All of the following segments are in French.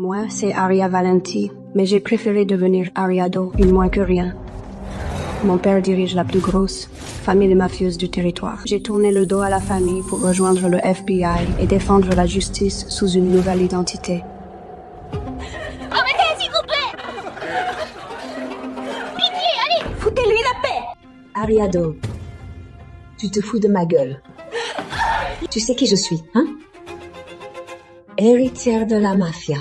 Moi, c'est Aria Valenti, mais j'ai préféré devenir Ariado, une moins que rien. Mon père dirige la plus grosse famille mafieuse du territoire. J'ai tourné le dos à la famille pour rejoindre le FBI et défendre la justice sous une nouvelle identité. Arrêtez, s'il vous plaît! Pitié, allez! Foutez-lui la paix! Ariado, tu te fous de ma gueule. Tu sais qui je suis, hein? Héritière de la mafia.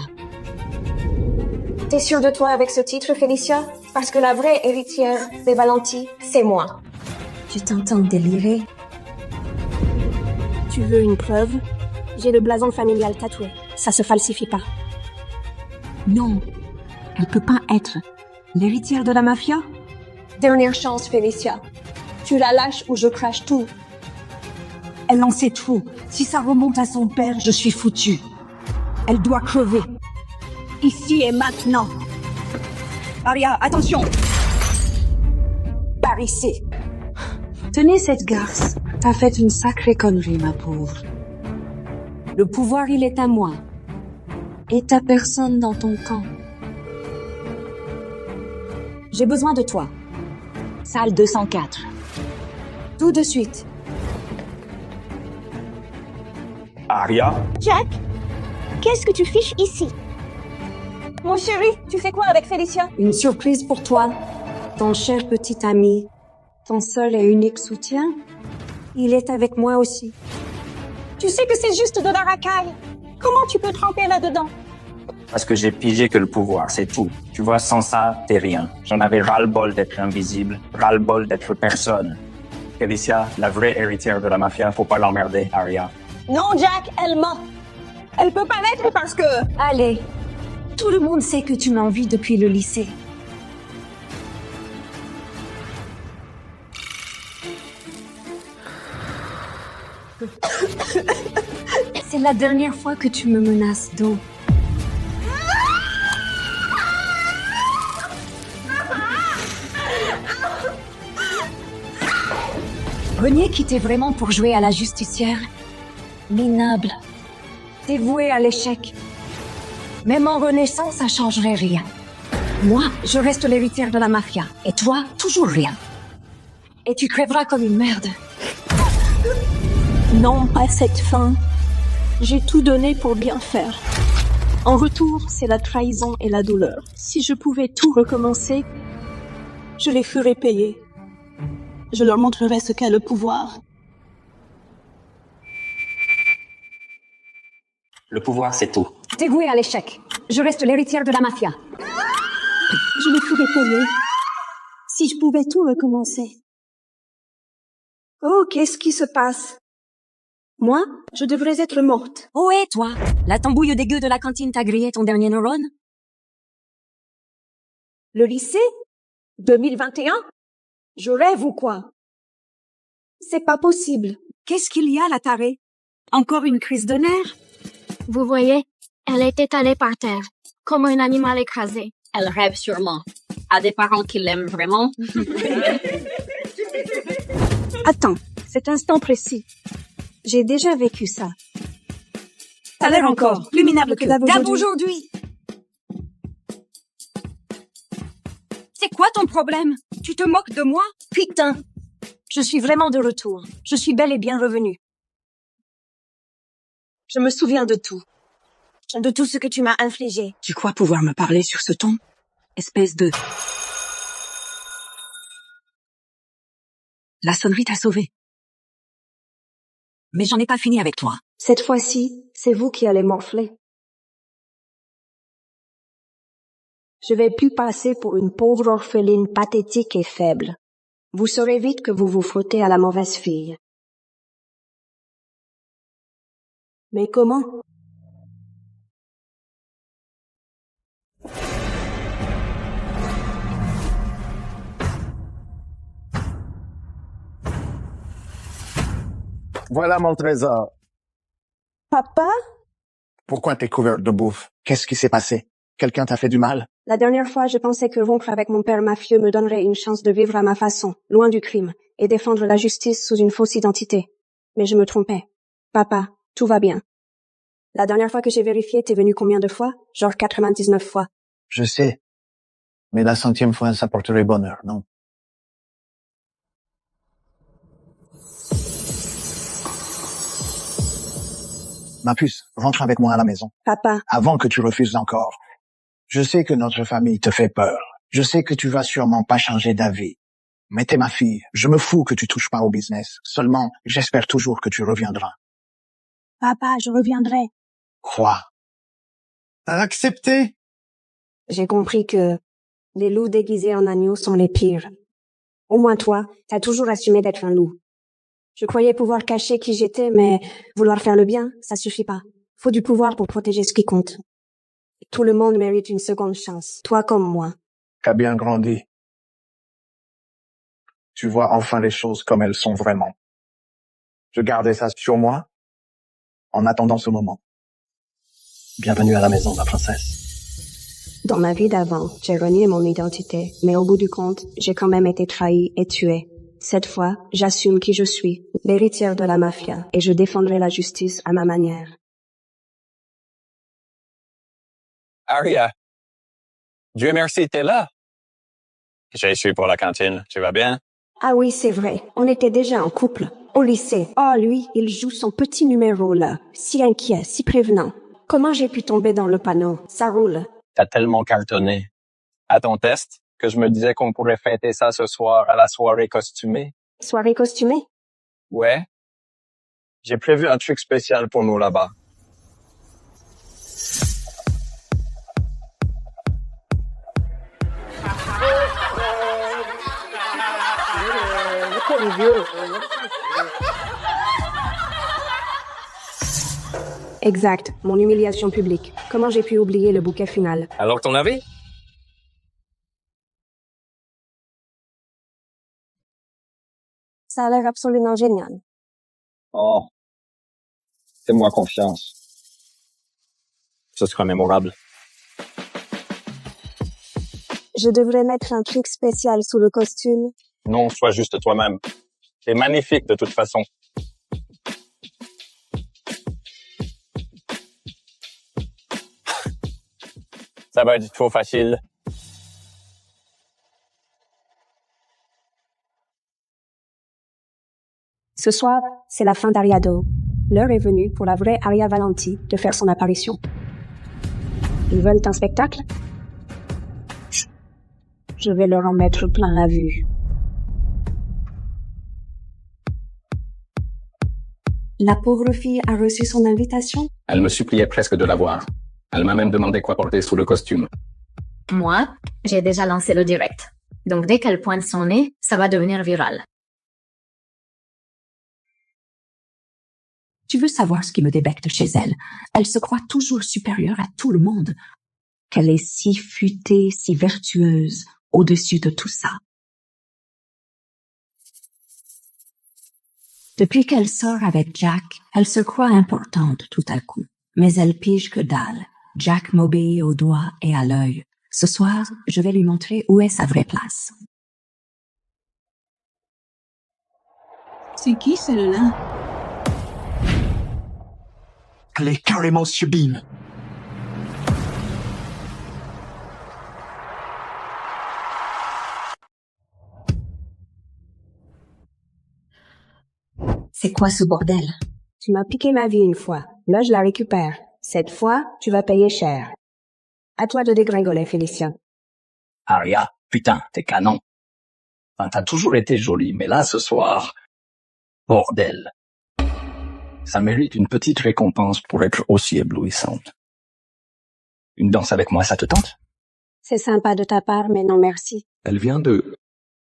T'es sûre de toi avec ce titre, Félicia? Parce que la vraie héritière des Valenti, c'est moi. Tu t'entends délirer? Tu veux une preuve? J'ai le blason familial tatoué. Ça se falsifie pas. Non, elle peut pas être l'héritière de la mafia. Dernière chance, Félicia. Tu la lâches ou je crache tout. Elle en sait trop. Si ça remonte à son père, je suis foutue. Elle doit crever. Ici et maintenant. Aria, attention! Par ici. Tenez cette garce. T'as fait une sacrée connerie, ma pauvre. Le pouvoir, il est à moi. Et t'as personne dans ton camp. J'ai besoin de toi. Salle 204. Tout de suite. Aria? Jack, qu'est-ce que tu fiches ici? Mon chéri, tu fais quoi avec Félicia? Une surprise pour toi. Ton cher petit ami. Ton seul et unique soutien. Il est avec moi aussi. Tu sais que c'est juste de la racaille. Comment tu peux tremper là-dedans? Parce que j'ai pigé que le pouvoir, c'est tout. Tu vois, sans ça, t'es rien. J'en avais ras-le-bol d'être invisible, ras-le-bol d'être personne. Félicia, la vraie héritière de la mafia, faut pas l'emmerder, Aria. Non, Jack, elle ment. Elle peut pas l'être parce que... Allez. Tout le monde sait que tu m'envies depuis le lycée. C'est la dernière fois que tu me menaces d'eau. Renier quittait vraiment pour jouer à la justicière. Minable. Dévoué à l'échec. Même en renaissance, ça changerait rien. Moi, je reste l'héritière de la mafia. Et toi, toujours rien. Et tu crèveras comme une merde. Non, pas cette fin. J'ai tout donné pour bien faire. En retour, c'est la trahison et la douleur. Si je pouvais tout recommencer, je les ferais payer. Je leur montrerai ce qu'est le pouvoir. Le pouvoir, c'est tout. Dévoué à l'échec. Je reste l'héritière de la mafia. Je les ferais payer. Si je pouvais tout recommencer. Oh, qu'est-ce qui se passe? Moi, je devrais être morte. Oh, et toi? La tambouille dégueu de la cantine t'a grillé ton dernier neurone? Le lycée? 2021? Je rêve ou quoi? C'est pas possible. Qu'est-ce qu'il y a, la tarée? Encore une crise de nerfs? Vous voyez, elle est étalée par terre, comme un animal écrasé. Elle rêve sûrement. À des parents qui l'aiment vraiment. Attends, cet instant précis. J'ai déjà vécu ça. T'as l'air encore plus minable que d'hab aujourd'hui. C'est quoi ton problème? Tu te moques de moi? Putain! Je suis vraiment de retour. Je suis bel et bien revenue. Je me souviens de tout. De tout ce que tu m'as infligé. Tu crois pouvoir me parler sur ce ton? Espèce de... La sonnerie t'a sauvé. Mais j'en ai pas fini avec toi. Cette fois-ci, c'est vous qui allez m'enfler. Je vais plus passer pour une pauvre orpheline pathétique et faible. Vous saurez vite que vous vous frottez à la mauvaise fille. Mais comment? Voilà mon trésor. Papa? Pourquoi t'es couverte de bouffe? Qu'est-ce qui s'est passé? Quelqu'un t'a fait du mal? La dernière fois, je pensais que rompre avec mon père mafieux me donnerait une chance de vivre à ma façon, loin du crime, et défendre la justice sous une fausse identité. Mais je me trompais. Papa, tout va bien. La dernière fois que j'ai vérifié, t'es venu combien de fois? Genre 99 fois. Je sais. Mais la 100e fois, ça porterait bonheur, non? Ma puce, rentre avec moi à la maison. Papa, Avant que tu refuses encore. Je sais que notre famille te fait peur. Je sais que tu vas sûrement pas changer d'avis. Mais t'es ma fille. Je me fous que tu touches pas au business. Seulement, j'espère toujours que tu reviendras. Papa, je reviendrai. Crois. T'as accepté? j'ai compris que les loups déguisés en agneaux sont les pires. Au moins toi, t'as toujours assumé d'être un loup. Je croyais pouvoir cacher qui j'étais, mais vouloir faire le bien, ça suffit pas. Faut du pouvoir pour protéger ce qui compte. Tout le monde mérite une seconde chance, toi comme moi. T'as bien grandi. Tu vois enfin les choses comme elles sont vraiment. Je gardais ça sur moi en attendant ce moment. Bienvenue à la maison, ma princesse. Dans ma vie d'avant, j'ai renié mon identité, mais au bout du compte, j'ai quand même été trahie et tuée. Cette fois, j'assume qui je suis, l'héritière de la mafia, et je défendrai la justice à ma manière. Aria, Dieu merci, t'es là. J'ai su pour la cantine, tu vas bien? Ah oui, c'est vrai, on était déjà en couple, au lycée. Oh, lui, il joue son petit numéro là, si inquiet, si prévenant. Comment j'ai pu tomber dans le panneau? Ça roule. T'as tellement cartonné. À ton test, que je me disais qu'on pourrait fêter ça ce soir à la soirée costumée. Soirée costumée? Ouais. J'ai prévu un truc spécial pour nous là-bas. Exact, mon humiliation publique. Comment j'ai pu oublier le bouquet final? Alors ton avis? Ça a l'air absolument génial. Oh. Fais-moi confiance. Ce sera mémorable. Je devrais mettre un truc spécial sous le costume. Non, sois juste toi-même. T'es magnifique de toute façon. Ça va être trop facile. Ce soir, c'est la fin d'Ariado. L'heure est venue pour la vraie Aria Valenti de faire son apparition. Ils veulent un spectacle? Je vais leur en mettre plein la vue. La pauvre fille a reçu son invitation? Elle me suppliait presque de la voir. Elle m'a même demandé quoi porter sous le costume. Moi, j'ai déjà lancé le direct. Donc dès qu'elle pointe son nez, ça va devenir viral. Tu veux savoir ce qui me débecte chez elle? Elle se croit toujours supérieure à tout le monde. Qu'elle est si futée, si vertueuse, au-dessus de tout ça. Depuis qu'elle sort avec Jack, elle se croit importante tout à coup. Mais elle pige que dalle. Jack m'obéit au doigt et à l'œil. Ce soir, je vais lui montrer où est sa vraie place. C'est qui celle-là? Elle est carrément sublime. C'est quoi ce bordel? Tu m'as piqué ma vie une fois. Là, je la récupère. Cette fois, tu vas payer cher. À toi de dégringoler, Félicia. Aria, putain, t'es canon. Enfin, t'as toujours été jolie, mais là, ce soir... Bordel. Ça mérite une petite récompense pour être aussi éblouissante. Une danse avec moi, ça te tente? C'est sympa de ta part, mais non merci. Elle vient de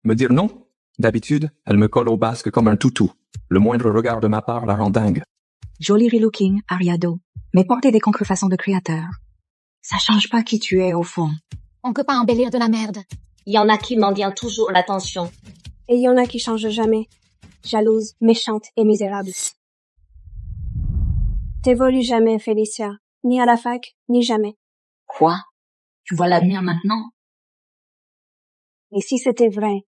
me dire non. D'habitude, elle me colle au basque comme un toutou. Le moindre regard de ma part la rend dingue. Joli relooking, Ariado. Mais porter des contrefaçons de créateurs. Ça change pas qui tu es, au fond. On peut pas embellir de la merde. Il y en a qui mendient toujours l'attention. Et il y en a qui changent jamais. Jalouse, méchante et misérable. T'évolues jamais, Félicia. Ni à la fac, ni jamais. Quoi? Tu vois l'avenir maintenant? Et si c'était vrai?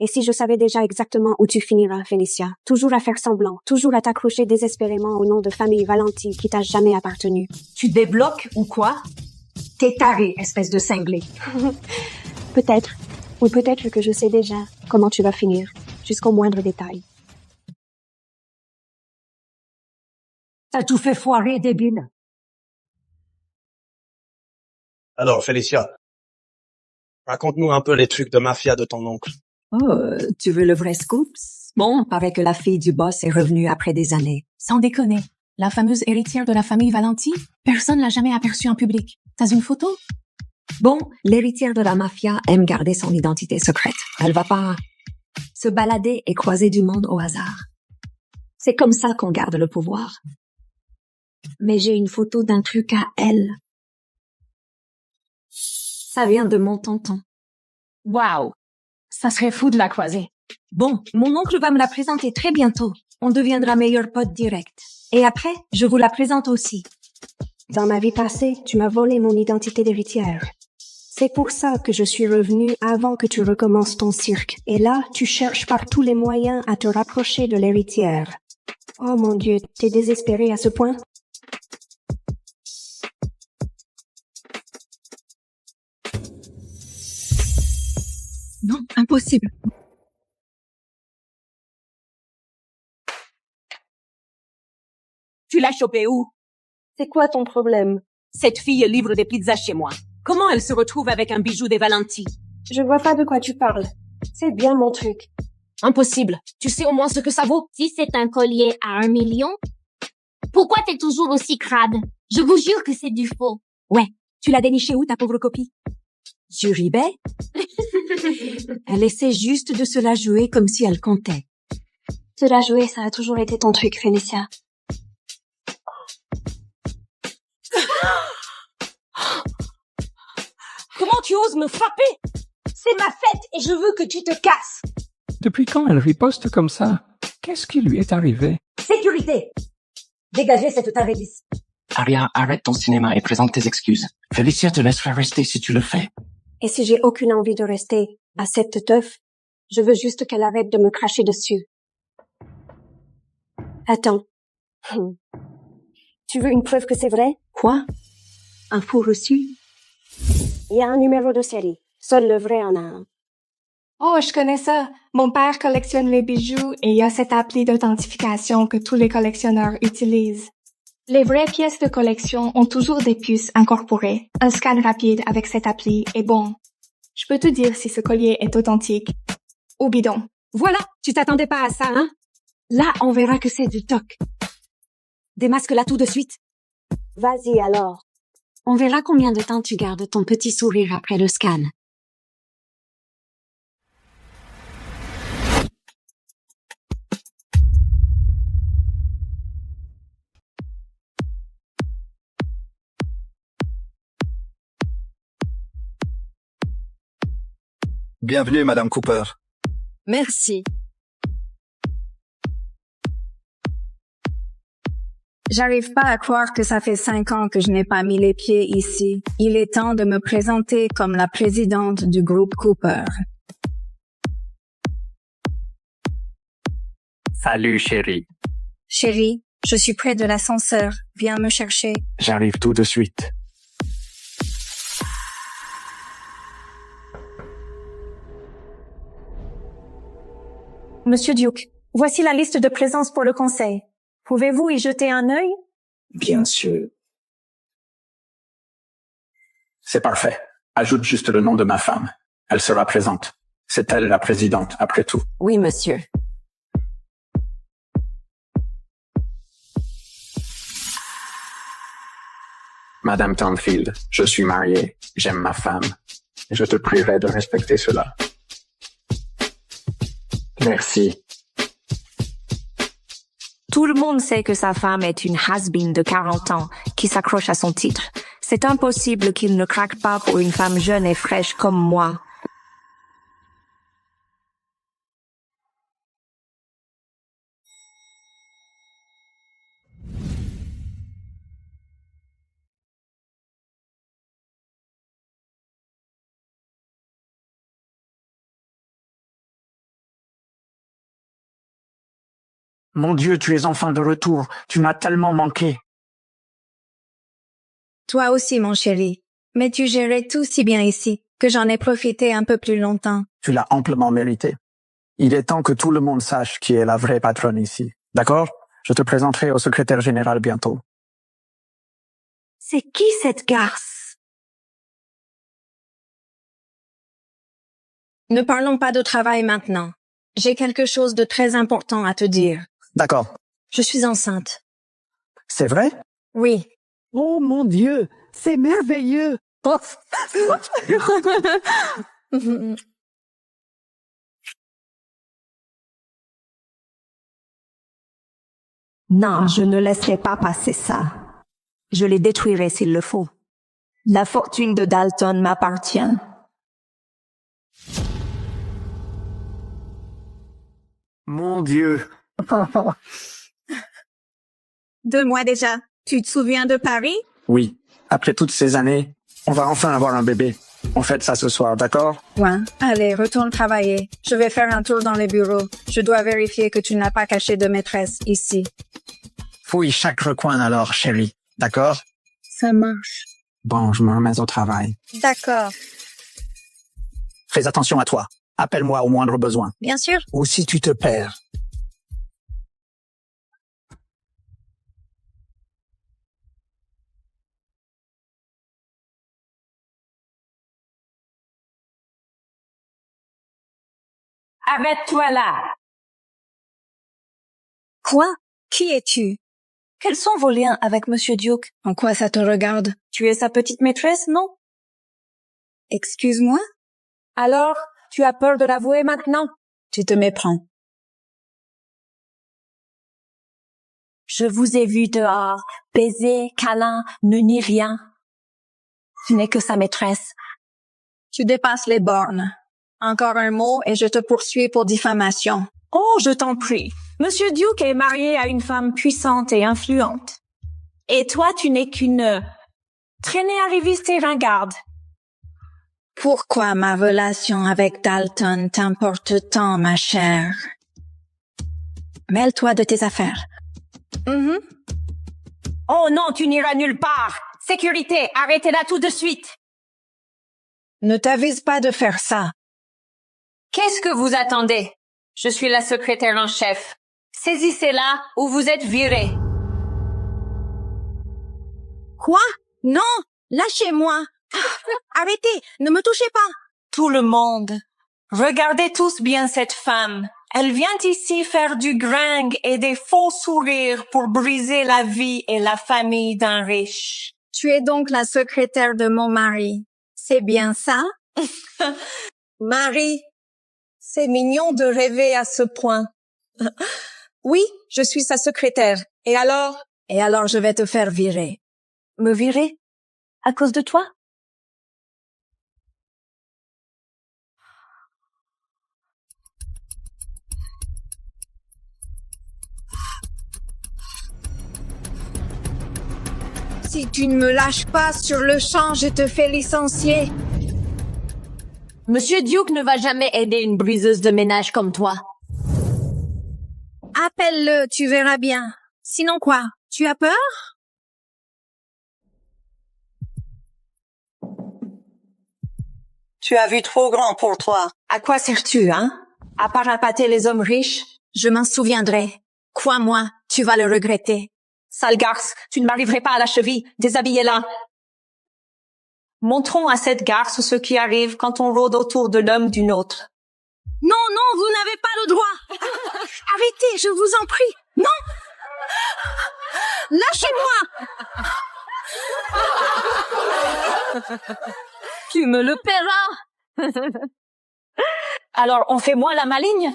Et si je savais déjà exactement où tu finiras, Félicia? Toujours à faire semblant, toujours à t'accrocher désespérément au nom de famille Valenti qui t'a jamais appartenu. Tu débloques ou quoi? T'es taré, espèce de cinglé. Peut-être. Ou peut-être que je sais déjà comment tu vas finir, jusqu'au moindre détail. T'as tout fait foirer, débile. Alors, Félicia, raconte-nous un peu les trucs de mafia de ton oncle. Oh, tu veux le vrai scoop? Bon, paraît que la fille du boss est revenue après des années. Sans déconner. La fameuse héritière de la famille Valenti? Personne l'a jamais aperçue en public. T'as une photo? Bon, l'héritière de la mafia aime garder son identité secrète. Elle va pas se balader et croiser du monde au hasard. C'est comme ça qu'on garde le pouvoir. Mais j'ai une photo d'un truc à elle. Ça vient de mon tonton. Waouh! Ça serait fou de la croiser. Bon, mon oncle va me la présenter très bientôt. On deviendra meilleurs potes direct. Et après, je vous la présente aussi. Dans ma vie passée, tu m'as volé mon identité d'héritière. C'est pour ça que je suis revenue avant que tu recommences ton cirque. Et là, tu cherches par tous les moyens à te rapprocher de l'héritière. Oh mon Dieu, t'es désespéré à ce point? Non, impossible. Tu l'as chopé où? C'est quoi ton problème? Cette fille livre des pizzas chez moi. Comment elle se retrouve avec un bijou des Valenti? Je vois pas de quoi tu parles. C'est bien mon truc. Impossible. Tu sais au moins ce que ça vaut? Si c'est un collier à 1 million, pourquoi t'es toujours aussi crade? Je vous jure que c'est du faux. Ouais, tu l'as déniché où, ta pauvre copie? Sur eBay? Elle essaie juste de se la jouer comme si elle comptait. Te la jouer, ça a toujours été ton truc, Félicia. Comment tu oses me frapper? C'est ma fête et je veux que tu te casses. Depuis quand elle riposte comme ça? Qu'est-ce qui lui est arrivé? Sécurité! Dégagez cette tarée d'ici. Aria, arrête ton cinéma et présente tes excuses. Félicia te laissera rester si tu le fais. Et si j'ai aucune envie de rester à cette teuf, je veux juste qu'elle arrête de me cracher dessus. Attends. Tu veux une preuve que c'est vrai? Quoi? Un faux reçu? Il y a un numéro de série. Seul le vrai en a un. Oh, je connais ça. Mon père collectionne les bijoux et il y a cette appli d'authentification que tous les collectionneurs utilisent. Les vraies pièces de collection ont toujours des puces incorporées. Un scan rapide avec cette appli est bon. Je peux te dire si ce collier est authentique ou bidon. Voilà, tu t'attendais pas à ça, hein? Là, on verra que c'est du toc. Démasque-la tout de suite. Vas-y alors. On verra combien de temps tu gardes ton petit sourire après le scan. Bienvenue, Madame Cooper. Merci. J'arrive pas à croire que ça fait 5 ans que je n'ai pas mis les pieds ici. Il est temps de me présenter comme la présidente du groupe Cooper. Salut, chérie. Chérie, je suis près de l'ascenseur. Viens me chercher. J'arrive tout de suite. Monsieur Duke, voici la liste de présence pour le conseil. Pouvez-vous y jeter un œil? Bien sûr. C'est parfait. Ajoute juste le nom de ma femme. Elle sera présente. C'est elle la présidente, après tout. Oui, monsieur. Madame Tanfield, je suis marié, j'aime ma femme. Je te prierai de respecter cela. Merci. Tout le monde sait que sa femme est une has-been de 40 ans qui s'accroche à son titre. C'est impossible qu'il ne craque pas pour une femme jeune et fraîche comme moi. Mon Dieu, tu es enfin de retour. Tu m'as tellement manqué. Toi aussi, mon chéri. Mais tu gérais tout si bien ici, que j'en ai profité un peu plus longtemps. Tu l'as amplement mérité. Il est temps que tout le monde sache qui est la vraie patronne ici. D'accord? Je te présenterai au secrétaire général bientôt. C'est qui cette garce? Ne parlons pas de travail maintenant. J'ai quelque chose de très important à te dire. D'accord. Je suis enceinte. C'est vrai? Oui. Oh mon Dieu, c'est merveilleux. Oh. Non, je ne laisserai pas passer ça. Je les détruirai s'il le faut. La fortune de Dalton m'appartient. Mon Dieu. 2 mois déjà. Tu te souviens de Paris? Oui. Après toutes ces années, on va enfin avoir un bébé. On fête ça ce soir, d'accord? Ouais. Allez, retourne travailler. Je vais faire un tour dans les bureaux. Je dois vérifier que tu n'as pas caché de maîtresse ici. Fouille chaque recoin alors, chérie. D'accord? Ça marche. Bon, je me remets au travail. D'accord. Fais attention à toi. Appelle-moi au moindre besoin. Bien sûr. Ou si tu te perds. Arrête-toi là! Quoi? Qui es-tu? Quels sont vos liens avec Monsieur Duke? En quoi ça te regarde? Tu es sa petite maîtresse, non? Excuse-moi? Alors, tu as peur de l'avouer maintenant? Tu te méprends. Je vous ai vu dehors, baiser, câlin, ne nie rien. Tu n'es que sa maîtresse. Tu dépasses les bornes. Encore un mot et je te poursuis pour diffamation. Oh, je t'en prie. Monsieur Duke est marié à une femme puissante et influente. Et toi, tu n'es qu'une traînée arriviste et ringarde. Pourquoi ma relation avec Dalton t'importe tant, ma chère? Mêle-toi de tes affaires. Oh non, tu n'iras nulle part. Sécurité, arrêtez-la tout de suite. Ne t'avise pas de faire ça. Qu'est-ce que vous attendez? Je suis la secrétaire en chef. Saisissez-la ou vous êtes viré. Quoi? Non! Lâchez-moi! Arrêtez! Ne me touchez pas! Tout le monde. Regardez tous bien cette femme. Elle vient ici faire du gringue et des faux sourires pour briser la vie et la famille d'un riche. Tu es donc la secrétaire de mon mari. C'est bien ça? Marie, c'est mignon de rêver à ce point. Oui, je suis sa secrétaire. Et alors? Et alors je vais te faire virer. Me virer? À cause de toi? Si tu ne me lâches pas sur le champ, je te fais licencier. Monsieur Duke ne va jamais aider une briseuse de ménage comme toi. Appelle-le, tu verras bien. Sinon quoi? Tu as peur? Tu as vu trop grand pour toi. À quoi sers-tu, hein? À part appâter les hommes riches? Je m'en souviendrai. Crois-moi, tu vas le regretter. Sale garce, tu ne m'arriverais pas à la cheville. Déshabillez-la. Montrons à cette garce ce qui arrive quand on rôde autour de l'homme d'une autre. Non, non, vous n'avez pas le droit. Arrêtez, je vous en prie. Non! Lâchez-moi! Tu me le paieras. Alors, on fait moins la maligne?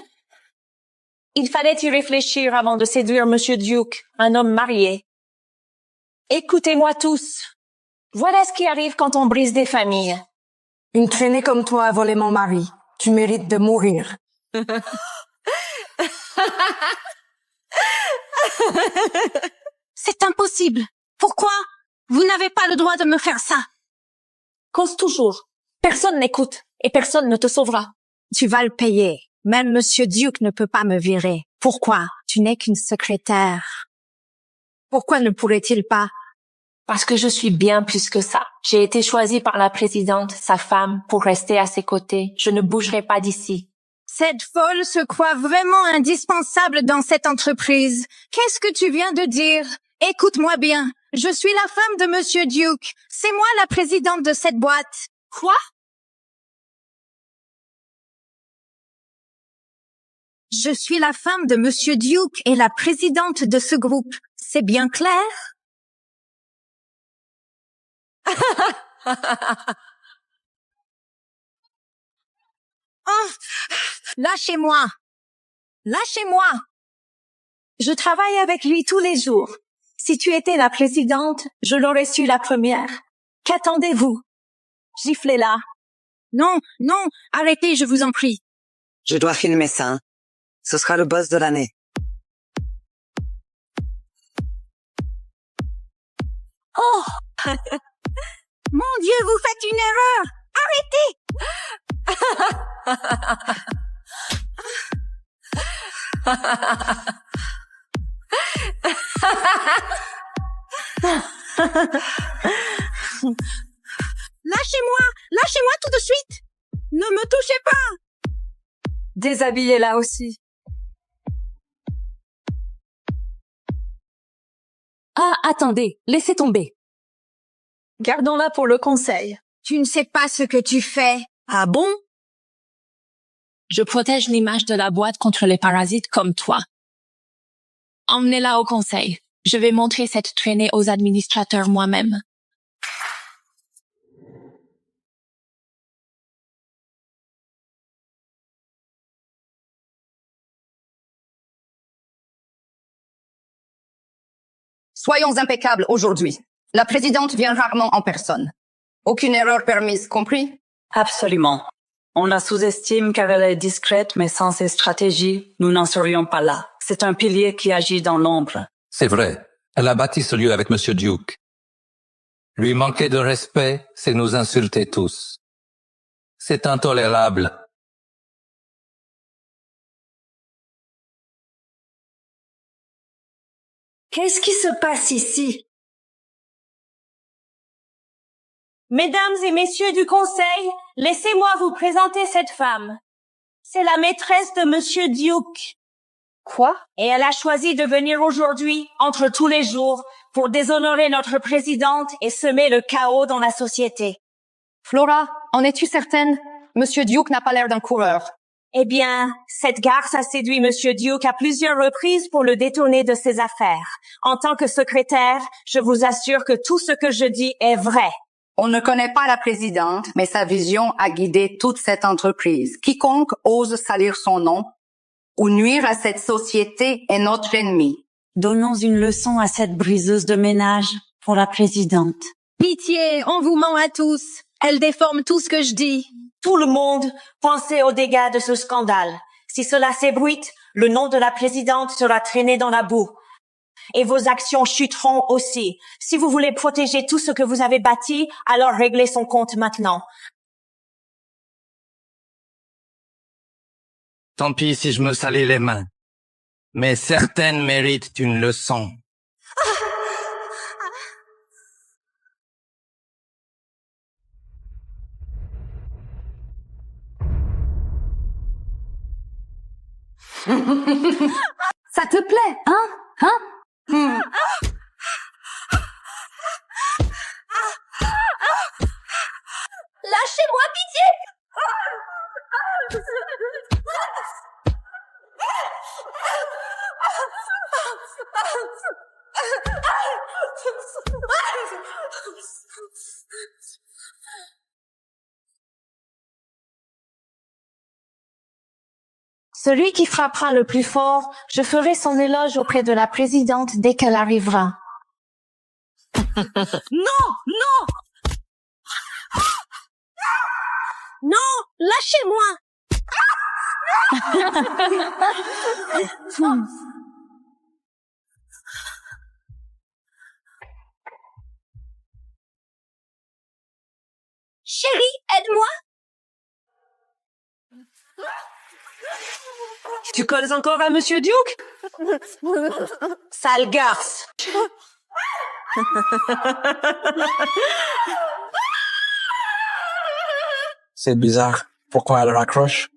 Il fallait y réfléchir avant de séduire Monsieur Duke, un homme marié. Écoutez-moi tous. Voilà ce qui arrive quand on brise des familles. Une traînée comme toi a volé mon mari. Tu mérites de mourir. C'est impossible. Pourquoi? Vous n'avez pas le droit de me faire ça. Cause toujours. Personne n'écoute et personne ne te sauvera. Tu vas le payer. Même Monsieur Duke ne peut pas me virer. Pourquoi? Tu n'es qu'une secrétaire. Pourquoi ne pourrait-il pas? Parce que je suis bien plus que ça. J'ai été choisie par la présidente, sa femme, pour rester à ses côtés. Je ne bougerai pas d'ici. Cette folle se croit vraiment indispensable dans cette entreprise. Qu'est-ce que tu viens de dire? Écoute-moi bien. Je suis la femme de Monsieur Duke. C'est moi la présidente de cette boîte. Quoi? Je suis la femme de Monsieur Duke et la présidente de ce groupe. C'est bien clair? Oh, lâchez-moi. Lâchez-moi. Je travaille avec lui tous les jours. Si tu étais la présidente, je l'aurais su la première. Qu'attendez-vous? Giflez-la. Non, non, arrêtez, je vous en prie. Je dois filmer ça. Hein. Ce sera le boss de l'année. Oh! Mon Dieu, vous faites une erreur! Lâchez-moi! Lâchez-moi tout de suite! Ne me touchez pas! Déshabillez-la aussi. Ah, attendez, laissez tomber. Gardons-la pour le conseil. Tu ne sais pas ce que tu fais. Ah bon? Je protège l'image de la boîte contre les parasites comme toi. Emmenez-la au conseil. Je vais montrer cette traînée aux administrateurs moi-même. Soyons impeccables aujourd'hui. La présidente vient rarement en personne. Aucune erreur permise, compris? Absolument. On la sous-estime car elle est discrète, mais sans ses stratégies, nous n'en serions pas là. C'est un pilier qui agit dans l'ombre. C'est vrai. Elle a bâti ce lieu avec Monsieur Duke. Lui manquer de respect, c'est nous insulter tous. C'est intolérable. Qu'est-ce qui se passe ici? Mesdames et messieurs du conseil, laissez-moi vous présenter cette femme. C'est la maîtresse de Monsieur Duke. Quoi? Et elle a choisi de venir aujourd'hui, entre tous les jours, pour déshonorer notre présidente et semer le chaos dans la société. Flora, en es-tu certaine? Monsieur Duke n'a pas l'air d'un coureur. Eh bien, cette garce a séduit Monsieur Duke à plusieurs reprises pour le détourner de ses affaires. En tant que secrétaire, je vous assure que tout ce que je dis est vrai. On ne connaît pas la présidente, mais sa vision a guidé toute cette entreprise. Quiconque ose salir son nom ou nuire à cette société est notre ennemi. Donnons une leçon à cette briseuse de ménage pour la présidente. Pitié, on vous ment à tous. Elle déforme tout ce que je dis. Tout le monde, pensez aux dégâts de ce scandale. Si cela s'ébruite, le nom de la présidente sera traîné dans la boue. Et vos actions chuteront aussi. Si vous voulez protéger tout ce que vous avez bâti, alors réglez son compte maintenant. Tant pis si je me salis les mains. Mais certaines méritent une leçon. Ça te plaît, hein? Lâchez-moi, pitié! Celui qui frappera le plus fort, je ferai son éloge auprès de la présidente dès qu'elle arrivera. Non! Non! Non! Lâchez-moi! Chérie, aide-moi! Tu colles encore à Monsieur Duke? Sale garce. C'est bizarre. Pourquoi elle raccroche?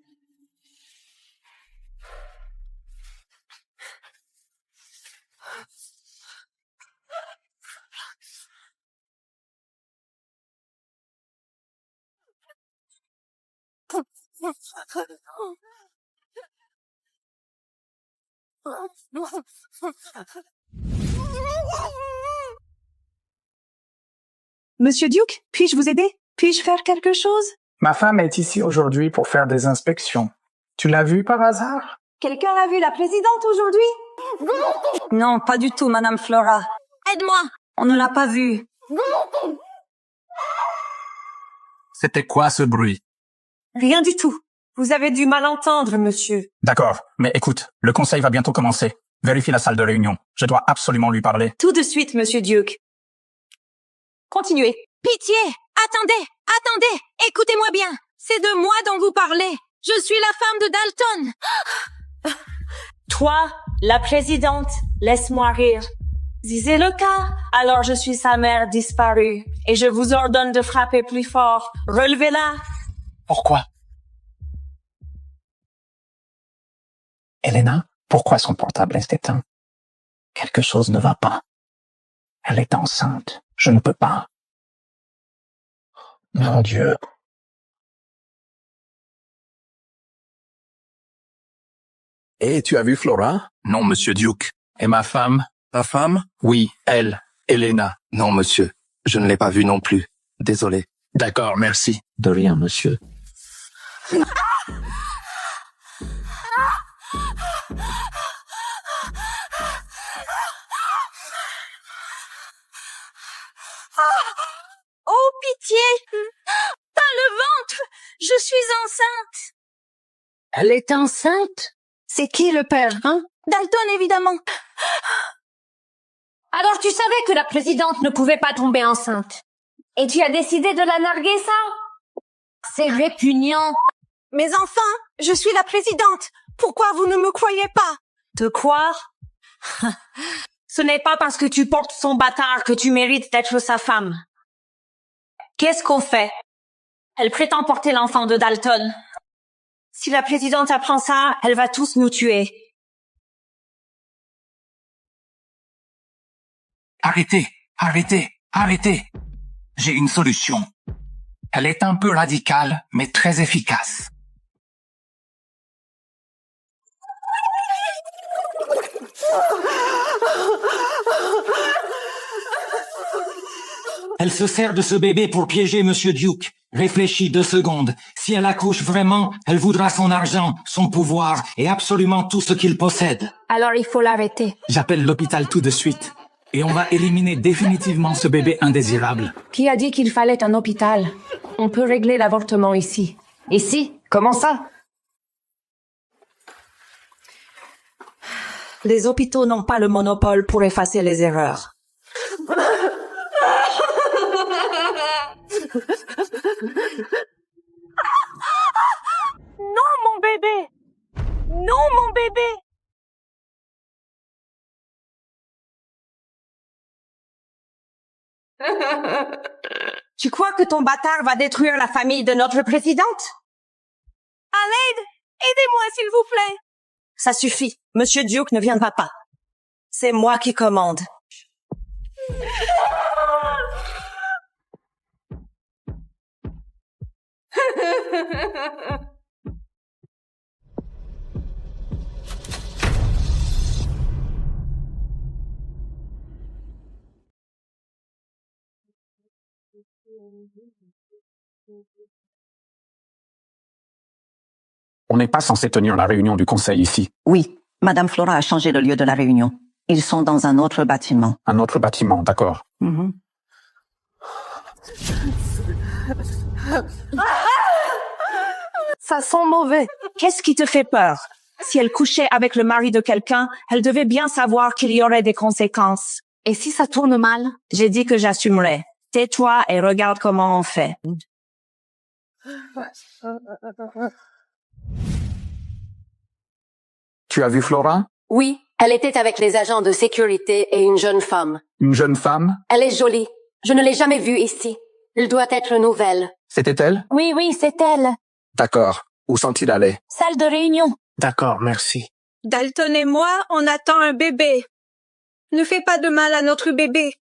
Monsieur Duke, puis-je vous aider? Puis-je faire quelque chose? Ma femme est ici aujourd'hui pour faire des inspections. Tu l'as vue par hasard? Quelqu'un a vu la présidente aujourd'hui? Non, pas du tout, Madame Flora. Aide-moi. On ne l'a pas vue. C'était quoi ce bruit? Rien du tout. Vous avez dû mal entendre, monsieur. D'accord, mais écoute, le conseil va bientôt commencer. Vérifie la salle de réunion. Je dois absolument lui parler. Tout de suite, monsieur Duke. Continuez. Pitié! Attendez! Écoutez-moi bien. C'est de moi dont vous parlez. Je suis la femme de Dalton. Toi, la présidente, laisse-moi rire. Si c'est le cas, alors je suis sa mère disparue. Et je vous ordonne de frapper plus fort. Relevez-la. Pourquoi? Elena, pourquoi son portable est éteint? Quelque chose ne va pas. Elle est enceinte. Je ne peux pas. Mon Dieu. Et tu as vu Flora? Non, Monsieur Duke. Et ma femme? Ta femme? Oui, elle, Elena. Non, monsieur. Je ne l'ai pas vue non plus. Désolé. D'accord, merci. De rien, monsieur. Oh, pitié! Pas le ventre! Je suis enceinte! Elle est enceinte? C'est qui le père, hein? Dalton, évidemment. Alors tu savais que la présidente ne pouvait pas tomber enceinte. Et tu as décidé de la narguer, ça? C'est répugnant. Mes enfants, je suis la présidente. Pourquoi vous ne me croyez pas? Te croire? Ce n'est pas parce que tu portes son bâtard que tu mérites d'être sa femme. Qu'est-ce qu'on fait? Elle prétend porter l'enfant de Dalton. Si la présidente apprend ça, elle va tous nous tuer. Arrêtez! J'ai une solution. Elle est un peu radicale, mais très efficace. Elle se sert de ce bébé pour piéger Monsieur Duke. Réfléchis 2 secondes. Si elle accouche vraiment, elle voudra son argent, son pouvoir et absolument tout ce qu'il possède. Alors il faut l'arrêter. J'appelle l'hôpital tout de suite. Et on va éliminer définitivement ce bébé indésirable. Qui a dit qu'il fallait un hôpital? On peut régler l'avortement ici. Ici? Comment ça? Les hôpitaux n'ont pas le monopole pour effacer les erreurs. Non, mon bébé! Non, mon bébé! Tu crois que ton bâtard va détruire la famille de notre présidente? À l'aide! Aidez-moi, s'il vous plaît! Ça suffit. Monsieur Duke ne viendra pas. C'est moi qui commande. On n'est pas censé tenir la réunion du conseil ici. Oui, Madame Flora a changé le lieu de la réunion. Ils sont dans un autre bâtiment. Un autre bâtiment, d'accord. Ça sent mauvais. Qu'est-ce qui te fait peur? Si elle couchait avec le mari de quelqu'un, elle devait bien savoir qu'il y aurait des conséquences. Et si ça tourne mal? J'ai dit que j'assumerais. Tais-toi et regarde comment on fait. Tu as vu Flora? Oui, elle était avec les agents de sécurité et une jeune femme. Une jeune femme? Elle est jolie. Je ne l'ai jamais vue ici. Elle doit être nouvelle. C'était elle? Oui, c'est elle. D'accord. Où sont-ils allés? Salle de réunion. D'accord, merci. Dalton et moi, on attend un bébé. Ne fais pas de mal à notre bébé.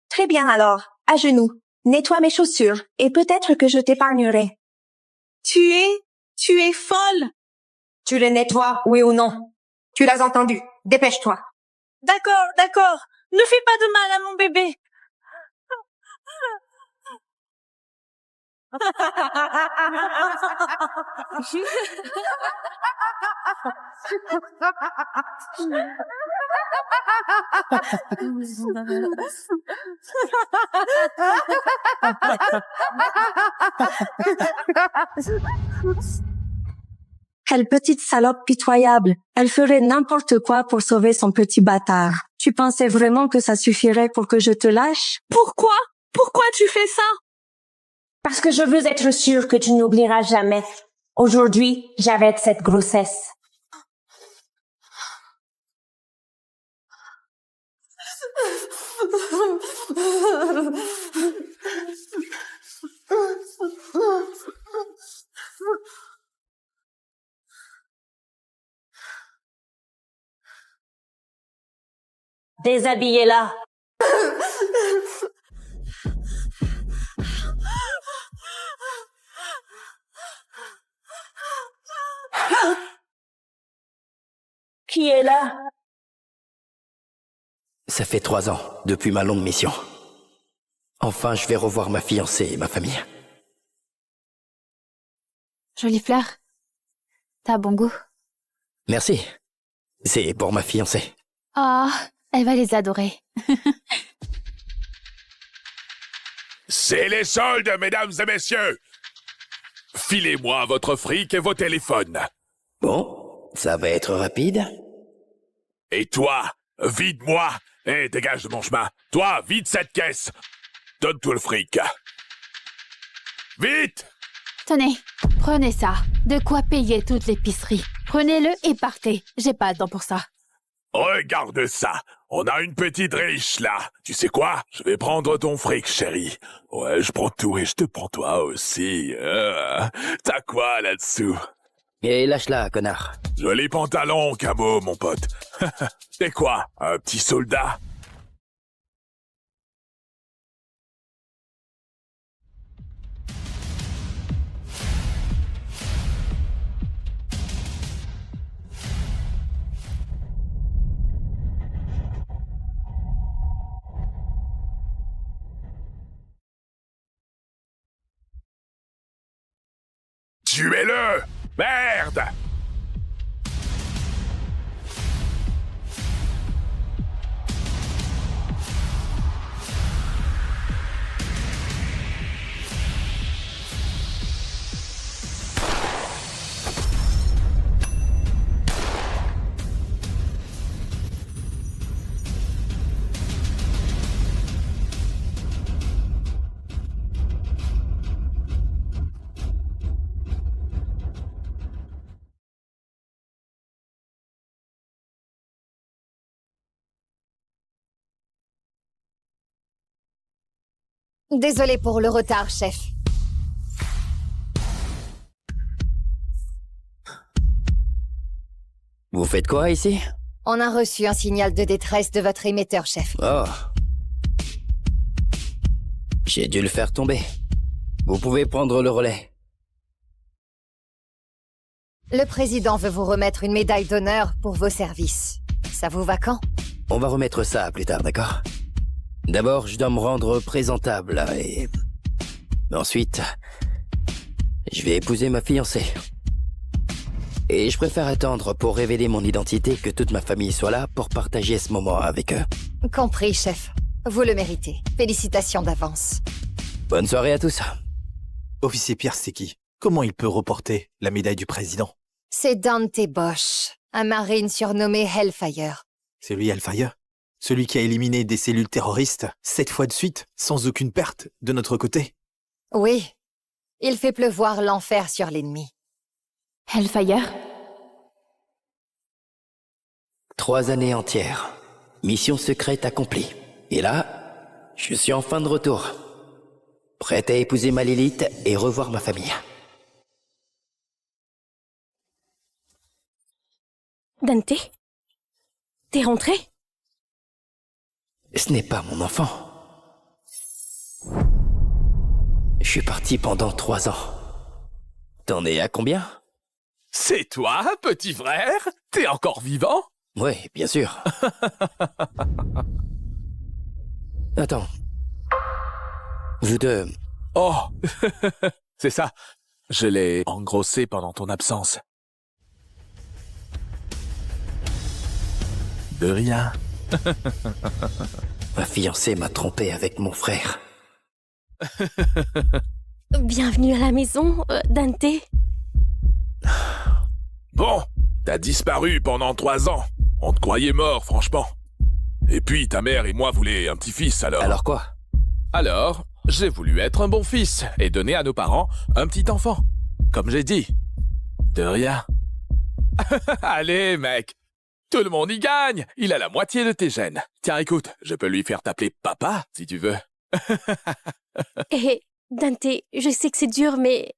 Très bien alors. À genoux. Nettoie mes chaussures et peut-être que je t'épargnerai. Tu es folle. Tu les nettoies, oui ou non? Tu l'as entendu. Dépêche-toi. D'accord. Ne fais pas de mal à mon bébé. Quelle petite salope pitoyable. Elle ferait n'importe quoi pour sauver son petit bâtard. Tu pensais vraiment que ça suffirait pour que je te lâche? Pourquoi? Pourquoi tu fais ça? Parce que je veux être sûre que tu n'oublieras jamais. Aujourd'hui, j'arrête cette grossesse. Déshabillez-la. Qui est là? Ça fait 3 ans, depuis ma longue mission. Enfin, je vais revoir ma fiancée et ma famille. Jolie fleur. T'as bon goût. Merci. C'est pour ma fiancée. Oh, elle va les adorer. C'est les soldes, mesdames et messieurs. Filez-moi votre fric et vos téléphones. Bon, ça va être rapide. Et toi, vide-moi. Et dégage de mon chemin. Toi, vide cette caisse. Donne tout le fric. Vite! Tenez, prenez ça. De quoi payer toute l'épicerie. Prenez-le et partez. J'ai pas le temps pour ça. Regarde ça. On a une petite riche, là. Tu sais quoi? Je vais prendre ton fric, chérie. Ouais, je prends tout et je te prends toi aussi. T'as quoi, là-dessous? Et lâche-la, connard. Joli pantalon, Camo, mon pote. T'es quoi? Un petit soldat? Tuez-le! Merde! Désolé pour le retard, chef. Vous faites quoi ici? On a reçu un signal de détresse de votre émetteur, chef. Oh. J'ai dû le faire tomber. Vous pouvez prendre le relais. Le président veut vous remettre une médaille d'honneur pour vos services. Ça vous va quand? On va remettre ça plus tard, d'accord? D'abord, je dois me rendre présentable et... Ensuite, je vais épouser ma fiancée. Et je préfère attendre pour révéler mon identité que toute ma famille soit là pour partager ce moment avec eux. Compris, chef. Vous le méritez. Félicitations d'avance. Bonne soirée à tous. Officier Pierce, c'est qui? Comment il peut reporter la médaille du président? C'est Dante Bosch, un marine surnommé Hellfire. C'est lui, Hellfire? Celui qui a éliminé des cellules terroristes 7 fois de suite, sans aucune perte, de notre côté? Oui. Il fait pleuvoir l'enfer sur l'ennemi. Hellfire? 3 années entières. Mission secrète accomplie. Et là, je suis enfin de retour. Prête à épouser ma Lilith et revoir ma famille. Dante? T'es rentré? Ce n'est pas mon enfant. Je suis parti pendant 3 ans. T'en es à combien? C'est toi, petit frère? T'es encore vivant? Oui, bien sûr. Attends. Vous deux... Oh, c'est ça. Je l'ai engrossé pendant ton absence. De rien. Ma fiancée m'a trompé avec mon frère. Bienvenue à la maison, Dante. Bon, t'as disparu pendant 3 ans. On te croyait mort, franchement. Et puis, ta mère et moi voulaient un petit-fils, alors. Alors quoi? Alors, j'ai voulu être un bon fils et donner à nos parents un petit enfant. Comme j'ai dit. De rien. Allez, mec. Tout le monde y gagne. Il a la moitié de tes gènes. Tiens, écoute, je peux lui faire t'appeler papa, si tu veux. Hé, Dante, je sais que c'est dur, mais...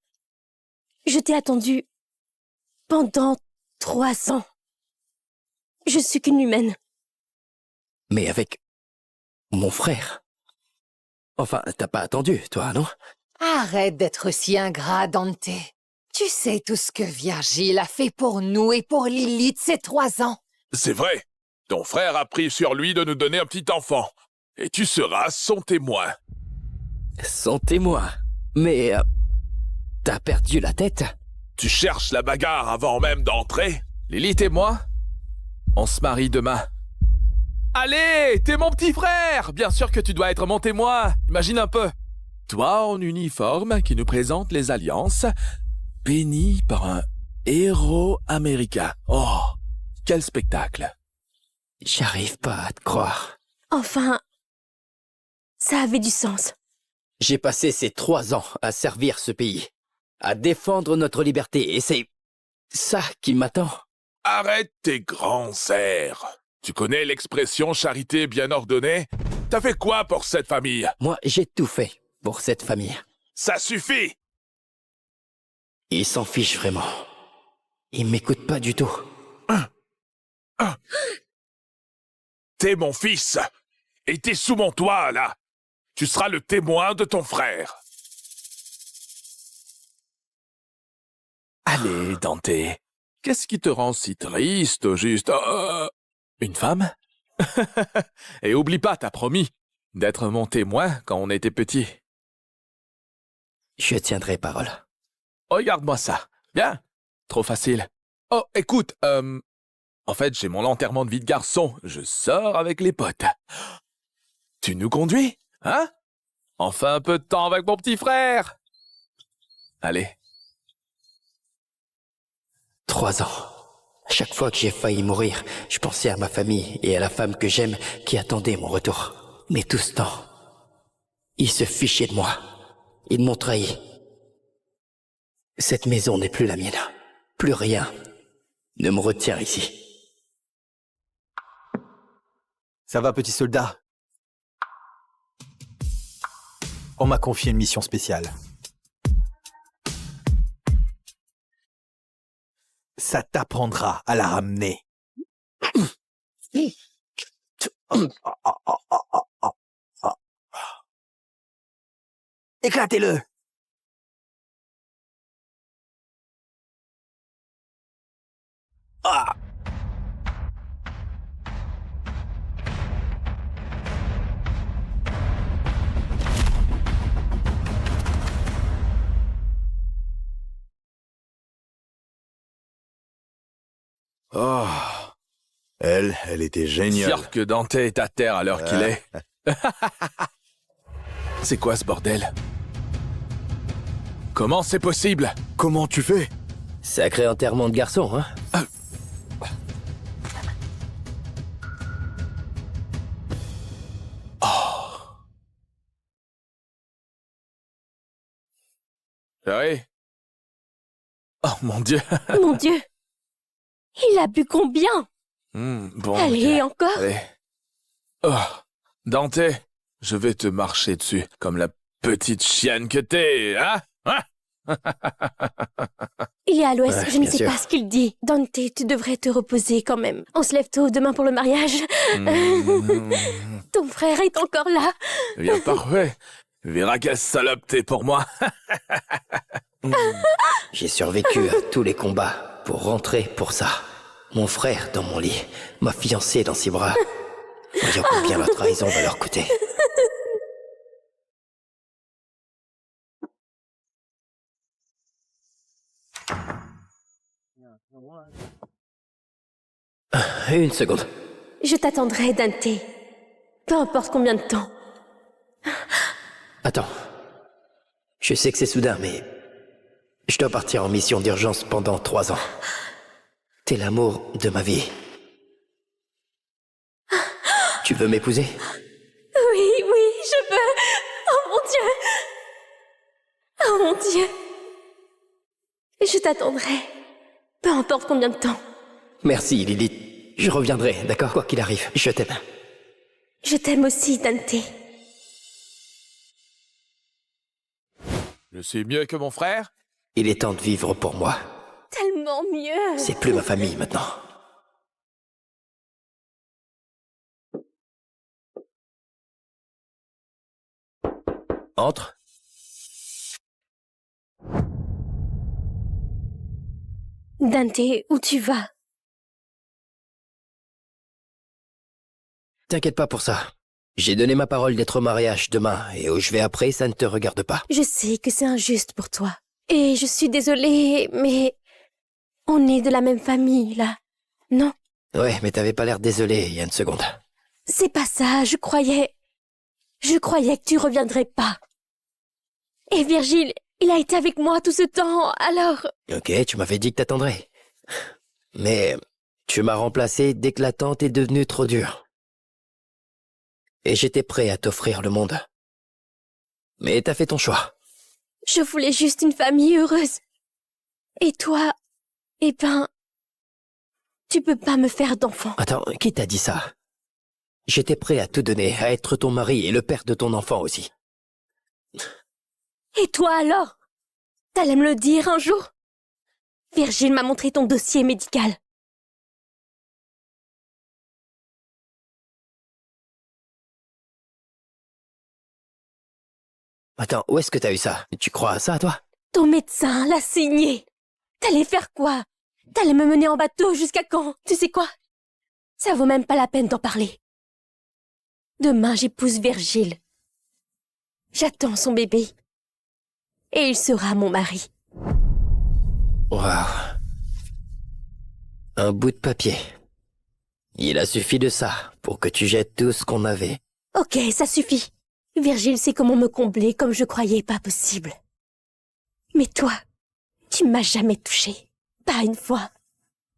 Je t'ai attendu... pendant 3 ans. Je suis qu'une humaine. Mais avec... mon frère. Enfin, t'as pas attendu, toi, non? Arrête d'être si ingrat, Dante. Tu sais tout ce que Virgile a fait pour nous et pour Lilith ces 3 ans. C'est vrai. Ton frère a pris sur lui de nous donner un petit enfant. Et tu seras son témoin. Son témoin? Mais... t'as perdu la tête? Tu cherches la bagarre avant même d'entrer? Lilith et moi, on se marie demain. Allez, t'es mon petit frère! Bien sûr que tu dois être mon témoin. Imagine un peu. Toi en uniforme qui nous présente les alliances, béni par un héros américain. Oh, quel spectacle! J'arrive pas à te croire. Enfin... ça avait du sens. J'ai passé ces 3 ans à servir ce pays, à défendre notre liberté, et c'est ça qui m'attend. Arrête tes grands airs. Tu connais l'expression charité bien ordonnée? T'as fait quoi pour cette famille? Moi, j'ai tout fait pour cette famille. Ça suffit! Ils s'en fichent vraiment. Ils m'écoutent pas du tout. T'es mon fils, et t'es sous mon toit, là. Tu seras le témoin de ton frère. Allez, Dante. Qu'est-ce qui te rend si triste, au juste? Une femme? Et oublie pas, t'as promis d'être mon témoin quand on était petit. Je tiendrai parole. Regarde-moi ça. Bien. Trop facile. Oh, écoute, en fait, j'ai mon enterrement de vie de garçon. Je sors avec les potes. Tu nous conduis? Hein? Enfin un peu de temps avec mon petit frère. Allez. 3 ans. Chaque fois que j'ai failli mourir, je pensais à ma famille et à la femme que j'aime qui attendait mon retour. Mais tout ce temps, ils se fichaient de moi. Ils m'ont trahi. Cette maison n'est plus la mienne. Plus rien ne me retient ici. Ça va, petit soldat? On m'a confié une mission spéciale. Ça t'apprendra à la ramener. Éclatez-le! Ah! Oh. Elle était géniale. Sûr que Dante est à terre à l'heure qu'il est. C'est quoi ce bordel? Comment c'est possible? Comment tu fais? Sacré enterrement de garçon, hein? Oh. Oui. Oh mon Dieu. Mon Dieu. Il a bu combien? Bon. Allez, ok. encore? Allez. Oh, Dante, je vais te marcher dessus, comme la petite chienne que t'es, hein? Il est à l'ouest, Ouais, je ne bien sais sûr. pas ce qu'il dit. Dante, tu devrais te reposer quand même. On se lève tôt demain pour le mariage. Ton frère est encore là. Eh bien, parfait. Verra quelle salope t'es pour moi. J'ai survécu à tous les combats pour rentrer pour ça. Mon frère dans mon lit, ma fiancée dans ses bras. Voyons combien la trahison va leur coûter. Une seconde. Je t'attendrai, Dante. Peu importe combien de temps. Attends. Je sais que c'est soudain, mais je dois partir en mission d'urgence pendant 3 ans. T'es l'amour de ma vie. Tu veux m'épouser? Oui, je peux. Oh mon Dieu. Oh mon Dieu. Je t'attendrai. Peu importe combien de temps. Merci, Lilith. Je reviendrai, d'accord? Quoi qu'il arrive, je t'aime. Je t'aime aussi, Dante. Je suis mieux que mon frère? Il est temps de vivre pour moi. Tellement mieux. C'est plus ma famille maintenant. Entre. Dante, où tu vas? T'inquiète pas pour ça. J'ai donné ma parole d'être au mariage demain, et où je vais après, ça ne te regarde pas. Je sais que c'est injuste pour toi. Et je suis désolée, mais on est de la même famille, là. Non? Ouais, mais t'avais pas l'air désolé il y a une seconde. C'est pas ça, je croyais que tu reviendrais pas. Et Virgile, il a été avec moi tout ce temps, alors... Ok, tu m'avais dit que t'attendrais. Mais tu m'as remplacé dès que l'attente est devenue trop dure. Et j'étais prêt à t'offrir le monde. Mais t'as fait ton choix. Je voulais juste une famille heureuse. Et toi, eh ben... tu peux pas me faire d'enfant. Attends, qui t'a dit ça? J'étais prêt à tout donner, à être ton mari et le père de ton enfant aussi. Et toi alors? T'allais me le dire un jour? Virgile m'a montré ton dossier médical. Attends, où est-ce que t'as eu ça? Tu crois à ça, toi? Ton médecin l'a signé. T'allais faire quoi? T'allais me mener en bateau jusqu'à quand? Tu sais quoi? Ça vaut même pas la peine d'en parler. Demain, j'épouse Virgile. J'attends son bébé. Et il sera mon mari. Waouh. Un bout de papier. Il a suffi de ça pour que tu jettes tout ce qu'on avait. Ok, ça suffit. Virgile sait comment me combler comme je croyais pas possible. Mais toi, tu m'as jamais touché. Pas une fois.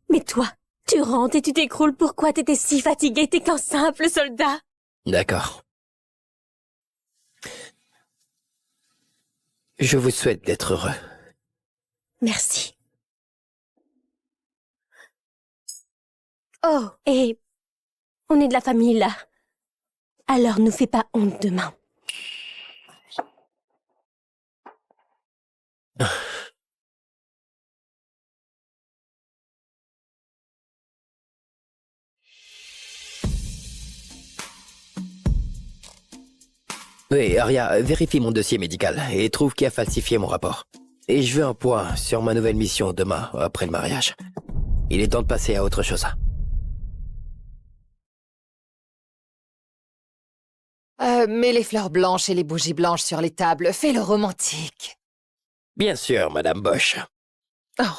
Mais toi, tu rentres et tu t'écroules. Pourquoi t'étais si fatigué? T'es qu'un simple soldat. D'accord. Je vous souhaite d'être heureux. Merci. Oh, et on est de la famille là. Alors nous fais pas honte demain. Oui, Aria, vérifie mon dossier médical et trouve qui a falsifié mon rapport. Et je veux un point sur ma nouvelle mission demain, après le mariage. Il est temps de passer à autre chose. Mets les fleurs blanches et les bougies blanches sur les tables. Fais le romantique. Bien sûr, Madame Bosch.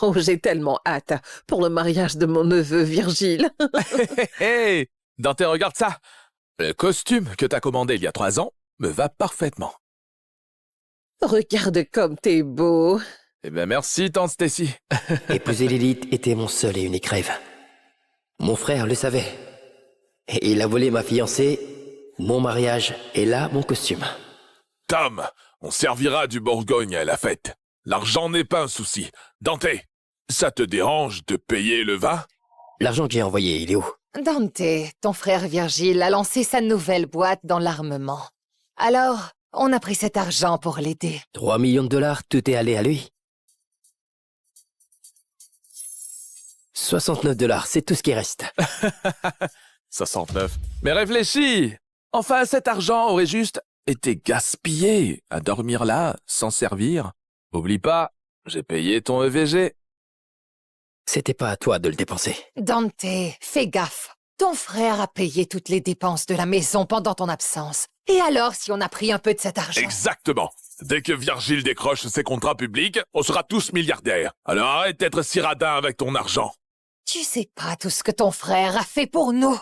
Oh, j'ai tellement hâte pour le mariage de mon neveu Virgile. Hé, Dante, regarde ça. Le costume que t'as commandé il y a 3 ans me va parfaitement. Regarde comme t'es beau. Eh ben merci, tante Stacy. Épouser Lilith était mon seul et unique rêve. Mon frère le savait. Et il a volé ma fiancée, mon mariage et là, mon costume. Tom, on servira du Bourgogne à la fête. L'argent n'est pas un souci. Dante, ça te dérange de payer le vin? L'argent que j'ai envoyé, il est où? Dante, ton frère Virgile a lancé sa nouvelle boîte dans l'armement. Alors, on a pris cet argent pour l'aider. 3 millions de dollars, tout est allé à lui. 69 dollars, c'est tout ce qui reste. 69. Mais réfléchis! Enfin, cet argent aurait juste été gaspillé à dormir là, sans servir. Oublie pas, j'ai payé ton EVG. C'était pas à toi de le dépenser. Dante, fais gaffe. Ton frère a payé toutes les dépenses de la maison pendant ton absence. Et alors si on a pris un peu de cet argent? Exactement. Dès que Virgile décroche ses contrats publics, on sera tous milliardaires. Alors arrête d'être si radin avec ton argent. Tu sais pas tout ce que ton frère a fait pour nous.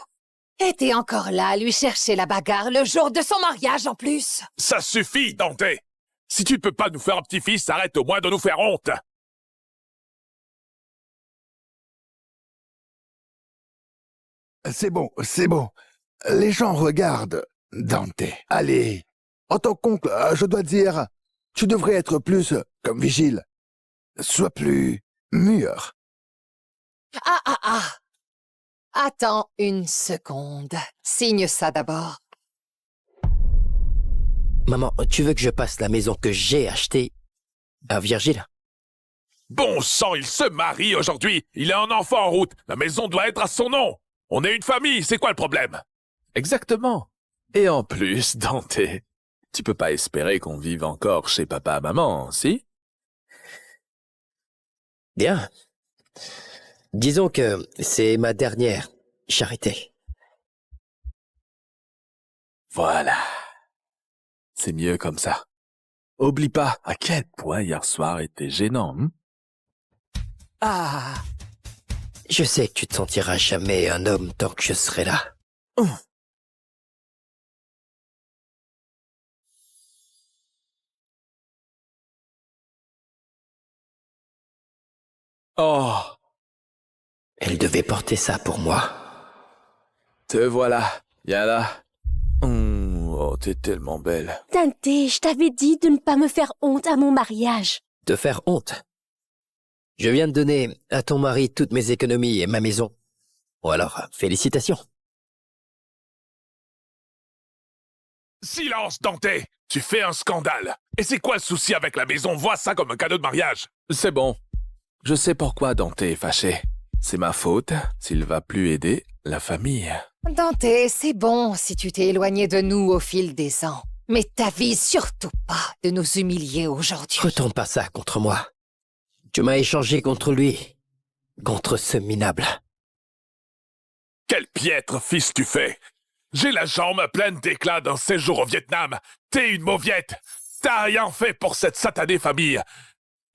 Et t'es encore là à lui chercher la bagarre le jour de son mariage en plus. Ça suffit, Dante. Si tu peux pas nous faire un petit-fils, arrête au moins de nous faire honte. C'est bon, c'est bon. Les gens regardent, Dante. Allez, en tant qu'oncle, je dois dire, tu devrais être plus comme Vigile. Sois plus mûr. Ah. Attends une seconde. Signe ça d'abord. Maman, tu veux que je passe la maison que j'ai achetée à Virgile? Bon sang, il se marie aujourd'hui. Il a un enfant en route. La maison doit être à son nom. On est une famille, c'est quoi le problème? Exactement. Et en plus, Dante, tu peux pas espérer qu'on vive encore chez papa et maman, si? Bien. Disons que c'est ma dernière charité. Voilà. C'est mieux comme ça. Oublie pas à quel point hier soir était gênant, Ah! Je sais que tu te sentiras jamais un homme tant que je serai là. Oh! Elle devait porter ça pour moi. Te voilà, viens là. Oh, t'es tellement belle. Dante, je t'avais dit de ne pas me faire honte à mon mariage. Te faire honte? Je viens de donner à ton mari toutes mes économies et ma maison. Bon alors, félicitations. Silence, Dante! Tu fais un scandale. Et c'est quoi le souci avec la maison? Vois ça comme un cadeau de mariage. C'est bon. Je sais pourquoi Dante est fâché. C'est ma faute s'il va plus aider la famille. Dante, c'est bon si tu t'es éloigné de nous au fil des ans. Mais t'avises surtout pas de nous humilier aujourd'hui. Retourne pas ça contre moi. Tu m'as échangé contre lui. Contre ce minable. Quel piètre fils tu fais! J'ai la jambe pleine d'éclats d'un séjour au Vietnam. T'es une mauviette. T'as rien fait pour cette satanée famille.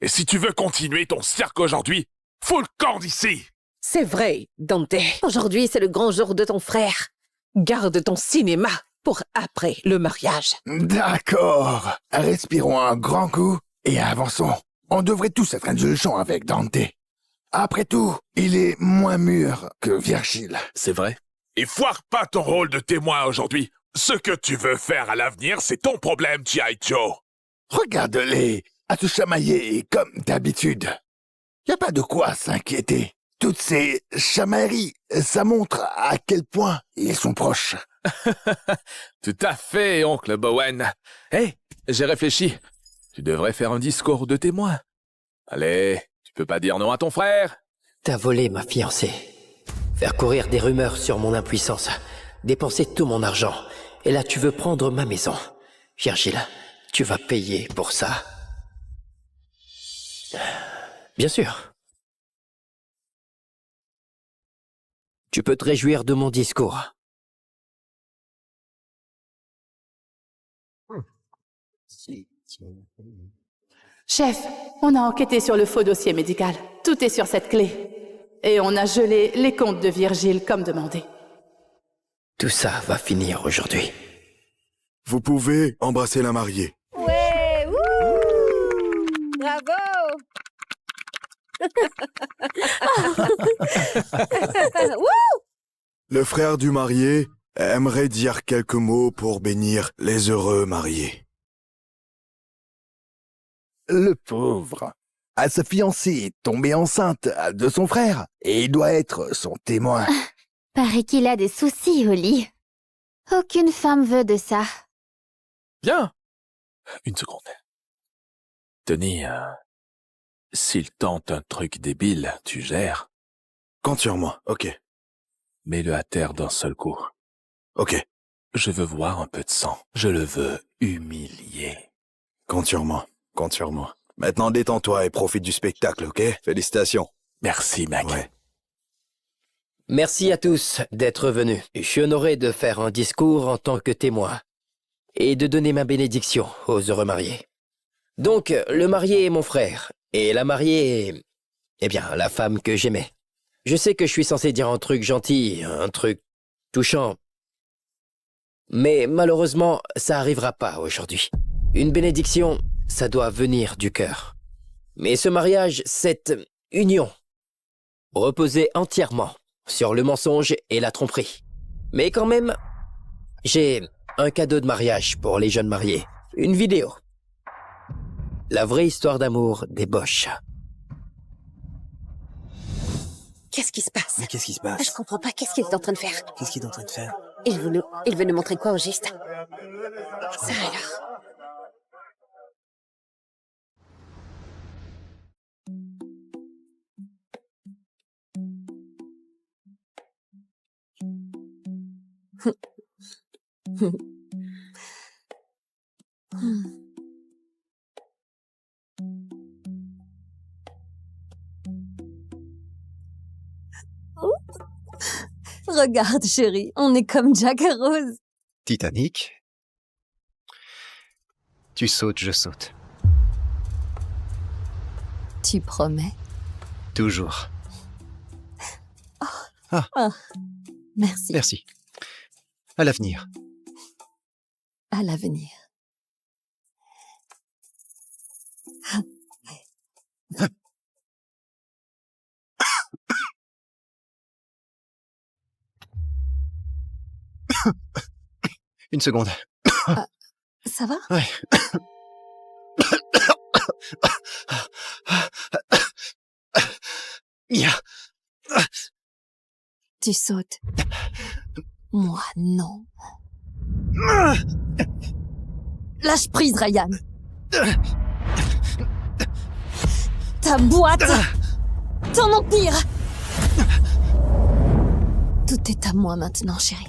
Et si tu veux continuer ton cirque aujourd'hui, fous le camp d'ici! C'est vrai, Dante. Aujourd'hui, c'est le grand jour de ton frère. Garde ton cinéma pour après le mariage. D'accord. Respirons un grand coup et avançons. On devrait tous être indulgents avec Dante. Après tout, il est moins mûr que Virgile. C'est vrai. Et foire pas ton rôle de témoin aujourd'hui. Ce que tu veux faire à l'avenir, c'est ton problème, G.I. Joe. Regarde-les à se chamailler comme d'habitude. Y a pas de quoi s'inquiéter. Toutes ces chamailleries, ça montre à quel point ils sont proches. Tout à fait, oncle Bowen. Hé, j'ai réfléchi. Tu devrais faire un discours de témoin. Allez, tu peux pas dire non à ton frère? T'as volé ma fiancée. Faire courir des rumeurs sur mon impuissance. Dépenser tout mon argent. Et là, tu veux prendre ma maison. Virgile, tu vas payer pour ça. Bien sûr. Tu peux te réjouir de mon discours. Chef, on a enquêté sur le faux dossier médical. Tout est sur cette clé. Et on a gelé les comptes de Virgile comme demandé. Tout ça va finir aujourd'hui. Vous pouvez embrasser la mariée. Ouais, wouh! Bravo! Wouh! Le frère du marié aimerait dire quelques mots pour bénir les heureux mariés. Le pauvre. Sa fiancée est tombée enceinte de son frère et il doit être son témoin. Paraît qu'il a des soucis au lit. Aucune femme veut de ça. Bien. Une seconde. Tony, s'il tente un truc débile, tu gères. Compte sur moi, ok. Mets-le à terre d'un seul coup. Ok. Je veux voir un peu de sang. Je le veux humilier. Compte sur moi, compte sur moi. Maintenant, détends-toi et profite du spectacle, ok? Félicitations. Merci, Mac. Ouais. Merci à tous d'être venus. Je suis honoré de faire un discours en tant que témoin et de donner ma bénédiction aux heureux mariés. Donc, le marié est mon frère et la mariée est, eh bien, la femme que j'aimais. Je sais que je suis censé dire un truc gentil, un truc touchant, mais malheureusement, ça arrivera pas aujourd'hui. Une bénédiction, ça doit venir du cœur. Mais ce mariage, cette union, reposait entièrement sur le mensonge et la tromperie. Mais quand même, j'ai un cadeau de mariage pour les jeunes mariés. Une vidéo. La vraie histoire d'amour des Bosch. Qu'est-ce qui se passe? Mais qu'est-ce qui se passe? Je comprends pas, qu'est-ce qu'il est en train de faire? Qu'est-ce qu'il est en train de faire? Il veut nous montrer quoi au juste? Ça alors. Regarde, chérie, on est comme Jack et Rose. Titanic. Tu sautes, je saute. Tu promets? Toujours. Ah, merci. Merci. À l'avenir. À l'avenir. Une seconde. Ça va? Ouais. Mia. Tu sautes. Moi, non. Lâche prise, Ryan. Ta boîte. Ton empire. Tout est à moi maintenant, chérie.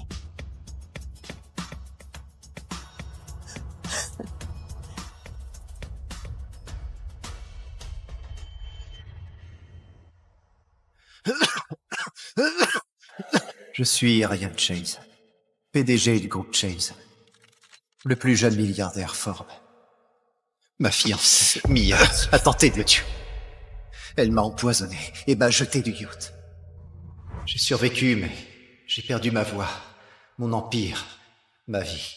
Je suis Ryan Chase, PDG du groupe Chase, le plus jeune milliardaire Forbes. Ma fiancée, Mia, a tenté de me tuer. Elle m'a empoisonné et m'a jeté du yacht. J'ai survécu, mais j'ai perdu ma voix, mon empire, ma vie.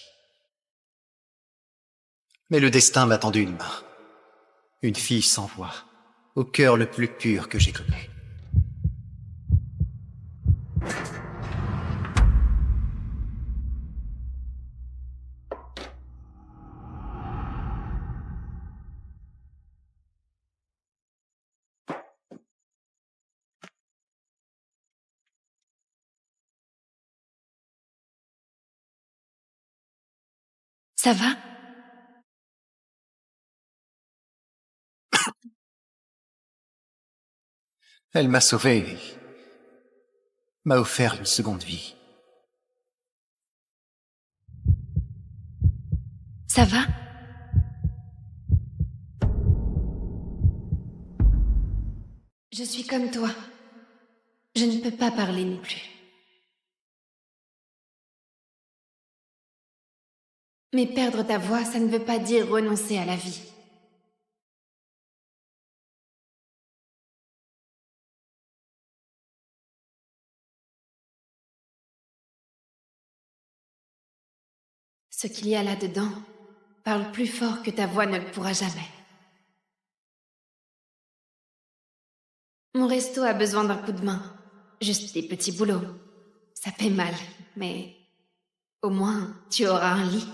Mais le destin m'a tendu une main. Une fille sans voix, au cœur le plus pur que j'ai connu. Ça va? Elle m'a sauvé et m'a offert une seconde vie. Ça va? Je suis comme toi. Je ne peux pas parler non plus. Mais perdre ta voix, ça ne veut pas dire renoncer à la vie. Ce qu'il y a là-dedans parle plus fort que ta voix ne le pourra jamais. Mon resto a besoin d'un coup de main. Juste des petits boulots. Ça paie mal, mais au moins tu auras un lit.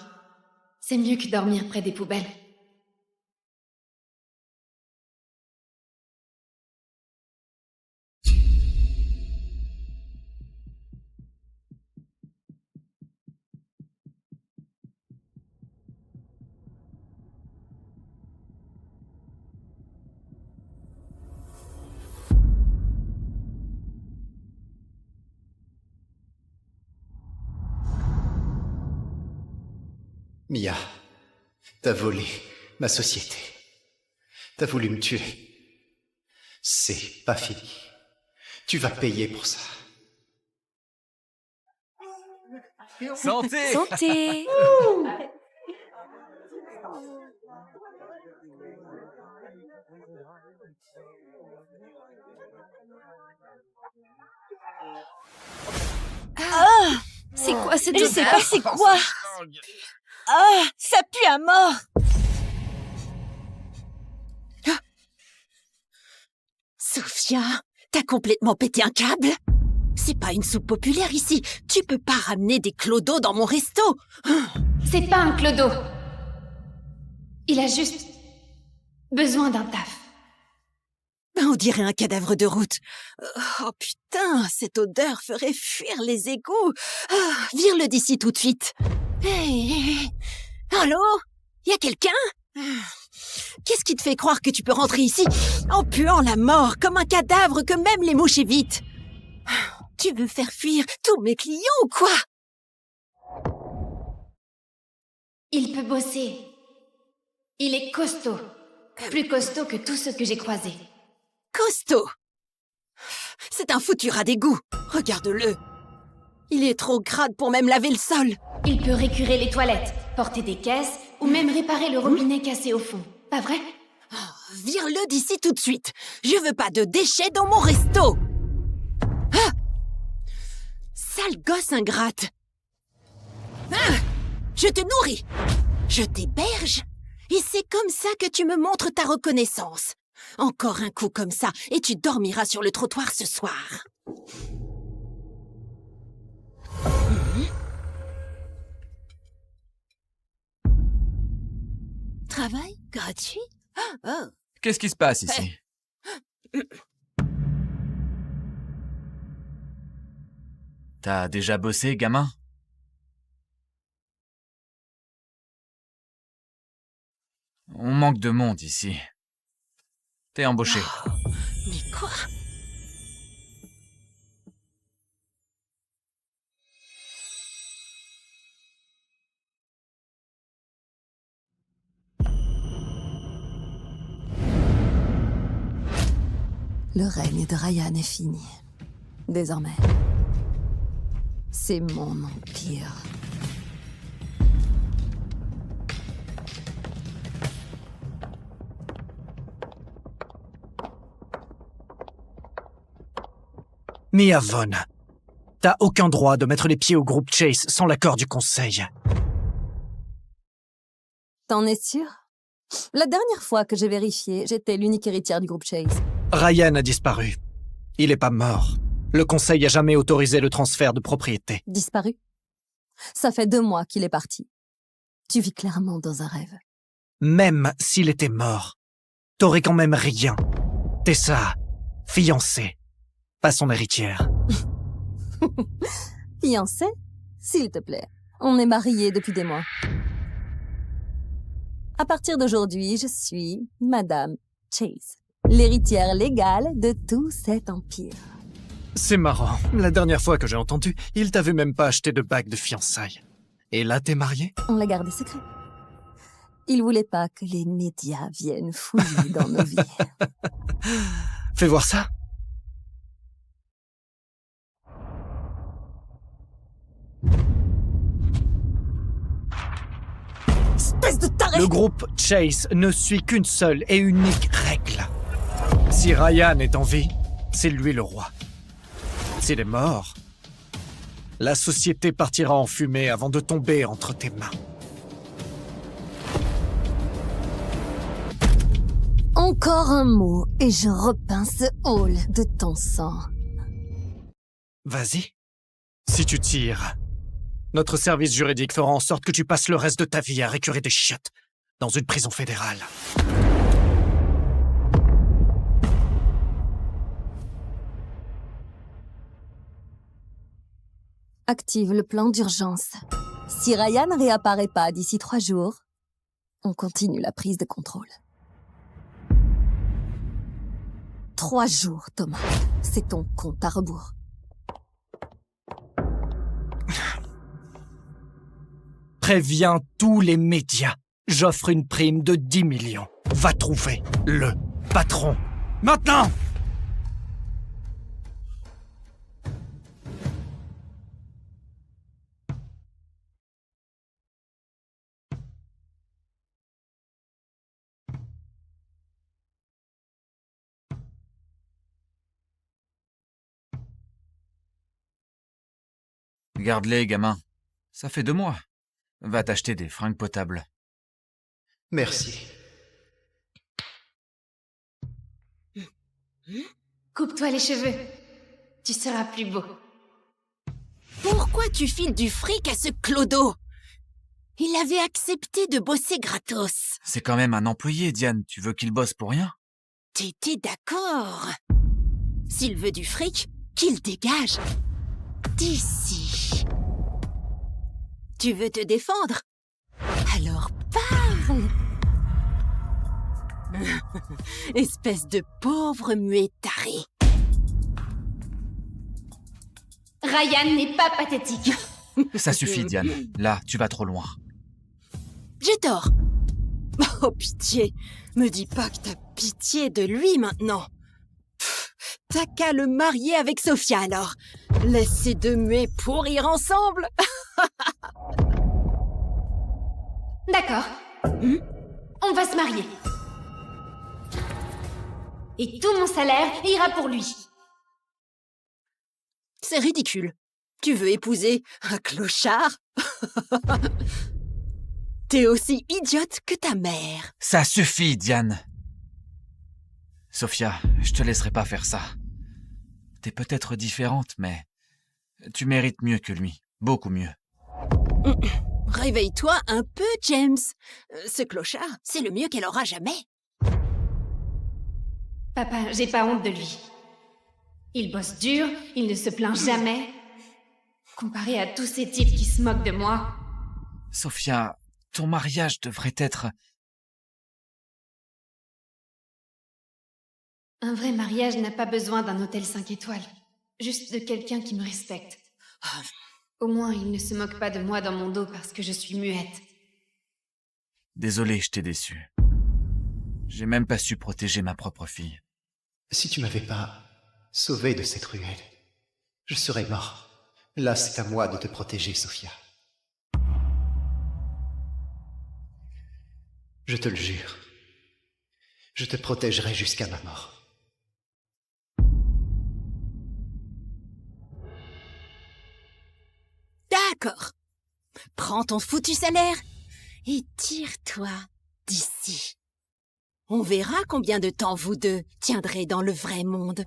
C'est mieux que dormir près des poubelles. Mia, t'as volé ma société. T'as voulu me tuer. C'est pas fini. Tu vas payer pour ça. Santé! Santé! Ah! C'est quoi cette odeur? Je sais pas c'est quoi! Ah! Ça pue à mort! Sophia, t'as complètement pété un câble? C'est pas une soupe populaire ici. Tu peux pas ramener des clodos dans mon resto. C'est pas un clodo. Il a juste besoin d'un taf. On dirait un cadavre de route. Oh putain, cette odeur ferait fuir les égouts. Vire-le d'ici tout de suite. Hey. Allô? Y a quelqu'un? Qu'est-ce qui te fait croire que tu peux rentrer ici en puant la mort comme un cadavre que même les mouches évitent? Tu veux faire fuir tous mes clients ou quoi? Il peut bosser. Il est costaud. Plus costaud que tous ceux que j'ai croisés. Costaud? C'est un foutu rat d'égout. Regarde-le. Il est trop crade pour même laver le sol. Il peut récurer les toilettes, porter des caisses ou même réparer le robinet cassé au fond. Pas vrai? Vire-le d'ici tout de suite. Je veux pas de déchets dans mon resto. Sale gosse ingrate. Je te nourris. Je t'héberge. Et c'est comme ça que tu me montres ta reconnaissance. Encore un coup comme ça, et tu dormiras sur le trottoir ce soir. Travail gratuit? Oh. Qu'est-ce qui se passe ici? T'as déjà bossé, gamin? On manque de monde ici. T'es embauché. Oh, mais quoi? Le règne de Ryan est fini. Désormais, c'est mon empire. Mia Vaughn, t'as aucun droit de mettre les pieds au groupe Chase sans l'accord du conseil. T'en es sûr? La dernière fois que j'ai vérifié, j'étais l'unique héritière du groupe Chase. Ryan a disparu. Il est pas mort. Le conseil a jamais autorisé le transfert de propriété. Disparu? Ça fait 2 mois qu'il est parti. Tu vis clairement dans un rêve. Même s'il était mort, t'aurais quand même rien. T'es sa fiancée, pas son héritière. Fiancée? S'il te plaît. On est mariés depuis des mois. À partir d'aujourd'hui, je suis Madame Chase, l'héritière légale de tout cet empire. C'est marrant. La dernière fois que j'ai entendu, il t'avait même pas acheté de bague de fiançailles. Et là, t'es marié? On l'a gardé secret. Il voulait pas que les médias viennent fouiller dans nos vies. Fais voir ça. Espèce de taré! Le groupe Chase ne suit qu'une seule et unique règle. Si Ryan est en vie, c'est lui le roi. S'il est mort, la société partira en fumée avant de tomber entre tes mains. Encore un mot et je repeins ce hall de ton sang. Vas-y. Si tu tires, notre service juridique fera en sorte que tu passes le reste de ta vie à récurer des chiottes dans une prison fédérale. Active le plan d'urgence. Si Ryan ne réapparaît pas d'ici 3 jours, on continue la prise de contrôle. 3 jours, Thomas. C'est ton compte à rebours. Préviens tous les médias. J'offre une prime de 10 millions. Va trouver le patron. Maintenant! Garde-les, gamin. Ça fait 2 mois. Va t'acheter des fringues potables. Merci. Coupe-toi les cheveux. Tu seras plus beau. Pourquoi tu files du fric à ce clodo? Il avait accepté de bosser gratos. C'est quand même un employé, Diane. Tu veux qu'il bosse pour rien? T'étais d'accord. S'il veut du fric, qu'il dégage. D'ici. Tu veux te défendre? Alors parle. Espèce de pauvre muet taré. Ryan n'est pas pathétique. Ça suffit, Diane. Là, tu vas trop loin. J'ai tort. Oh, pitié. Me dis pas que t'as pitié de lui maintenant. T'as qu'à le marier avec Sophia alors. Laisse ces deux muets pourrir ensemble. D'accord. On va se marier. Et tout mon salaire ira pour lui. C'est ridicule. Tu veux épouser un clochard? T'es aussi idiote que ta mère. Ça suffit, Diane. Sophia, je te laisserai pas faire ça. T'es peut-être différente, mais tu mérites mieux que lui. Beaucoup mieux. Réveille-toi un peu, James. Ce clochard, c'est le mieux qu'elle aura jamais. Papa, j'ai pas honte de lui. Il bosse dur, il ne se plaint jamais. Comparé à tous ces types qui se moquent de moi. Sophia, ton mariage devrait être... Un vrai mariage n'a pas besoin d'un hôtel 5 étoiles. Juste de quelqu'un qui me respecte. Au moins, il ne se moque pas de moi dans mon dos parce que je suis muette. Désolé, je t'ai déçu. J'ai même pas su protéger ma propre fille. Si tu m'avais pas sauvé de cette ruelle, je serais mort. Là, c'est à moi de te protéger, Sophia. Je te le jure. Je te protégerai jusqu'à ma mort. D'accord. Prends ton foutu salaire et tire-toi d'ici. On verra combien de temps vous deux tiendrez dans le vrai monde.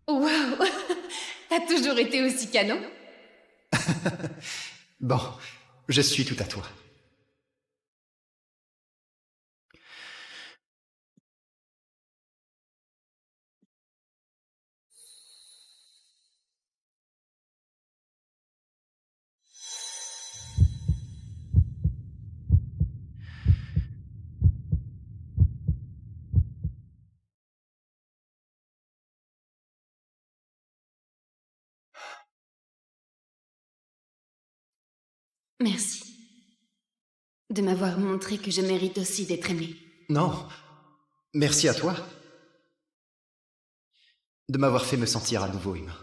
Waouh! T'as toujours été aussi canon? Bon, je suis tout à toi. Merci. De m'avoir montré que je mérite aussi d'être aimée. Non, merci à toi. De m'avoir fait me sentir à nouveau humain.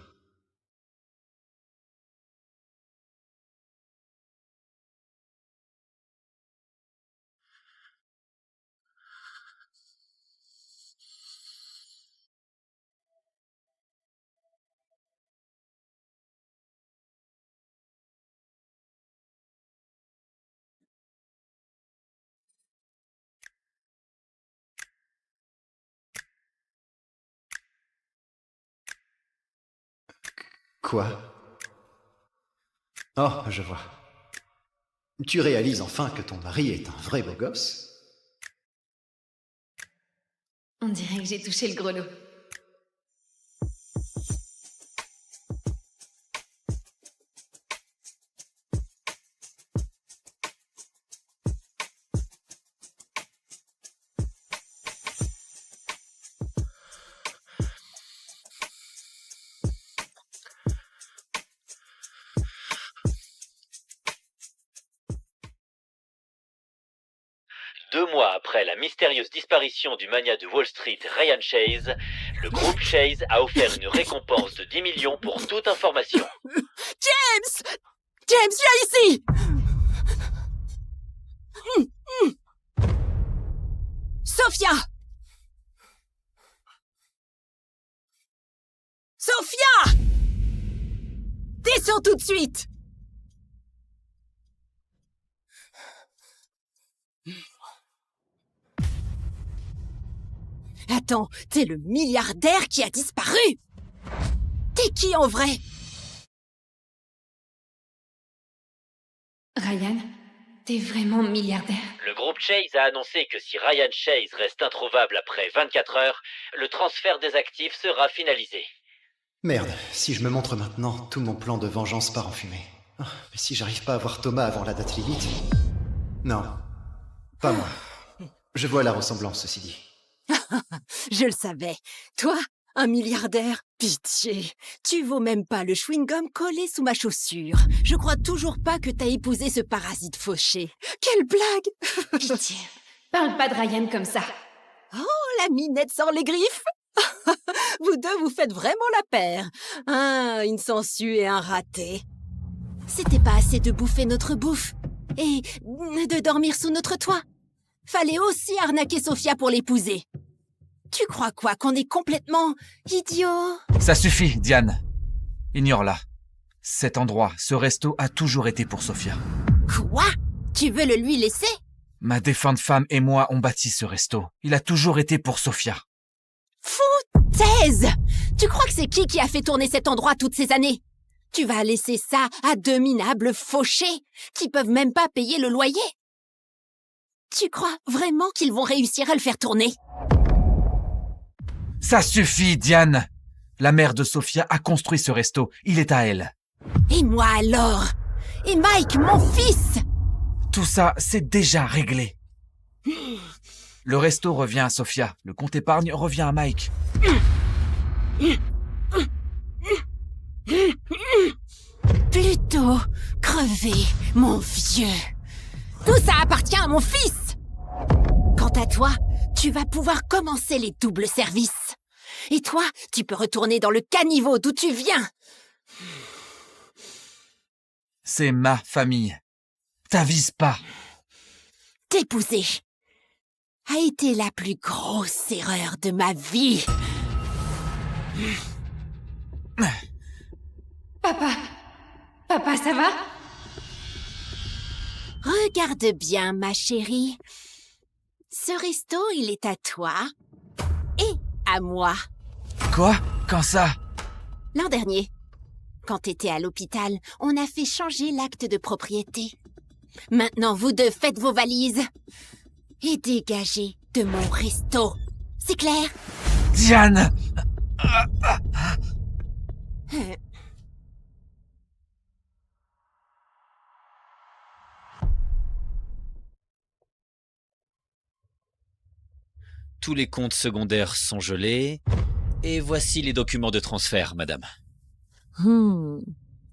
Quoi? Oh, je vois. Tu réalises enfin que ton mari est un vrai beau gosse? On dirait que j'ai touché le gros lot. Deux mois après la mystérieuse disparition du magnat de Wall Street Ryan Chase, le groupe Chase a offert une récompense de 10 millions pour toute information. James! James, viens ici! Sophia! Sophia! Descends tout de suite! Attends, t'es le milliardaire qui a disparu? T'es qui en vrai? Ryan, t'es vraiment milliardaire? Le groupe Chase a annoncé que si Ryan Chase reste introuvable après 24 heures, le transfert des actifs sera finalisé. Merde, si je me montre maintenant, tout mon plan de vengeance part en fumée. Oh, mais si j'arrive pas à voir Thomas avant la date limite... Non, pas moi. Je vois la ressemblance, ceci dit. Je le savais. Toi, un milliardaire? Pitié. Tu vaux même pas le chewing-gum collé sous ma chaussure. Je crois toujours pas que t'as épousé ce parasite fauché. Quelle blague! Pitié. Parle pas de Ryan comme ça. Oh, la minette sans les griffes! Vous deux, vous faites vraiment la paire. Une sangsue et un raté. C'était pas assez de bouffer notre bouffe et de dormir sous notre toit. Fallait aussi arnaquer Sophia pour l'épouser. Tu crois quoi, qu'on est complètement idiot? Ça suffit, Diane. Ignore-la. Cet endroit, ce resto a toujours été pour Sophia. Quoi? Tu veux le lui laisser? Ma défunte femme et moi on bâti ce resto. Il a toujours été pour Sophia. Foutaise! Tu crois que c'est qui a fait tourner cet endroit toutes ces années? Tu vas laisser ça à deux minables fauchés qui peuvent même pas payer le loyer? Tu crois vraiment qu'ils vont réussir à le faire tourner? Ça suffit, Diane! La mère de Sophia a construit ce resto. Il est à elle. Et moi alors? Et Mike, mon fils? Tout ça, c'est déjà réglé. Le resto revient à Sophia. Le compte épargne revient à Mike. Plutôt crever, mon vieux. Tout ça appartient à mon fils. Quant à toi, tu vas pouvoir commencer les doubles services. Et toi, tu peux retourner dans le caniveau d'où tu viens. C'est ma famille. T'avises pas. T'épouser a été la plus grosse erreur de ma vie. Papa, ça va? Regarde bien, ma chérie. Ce resto, il est à toi et à moi. Quoi? Quand ça? L'an dernier, quand t'étais à l'hôpital, on a fait changer l'acte de propriété. Maintenant, vous deux faites vos valises et dégagez de mon resto. C'est clair? Diane! Tous les comptes secondaires sont gelés. Et voici les documents de transfert, madame.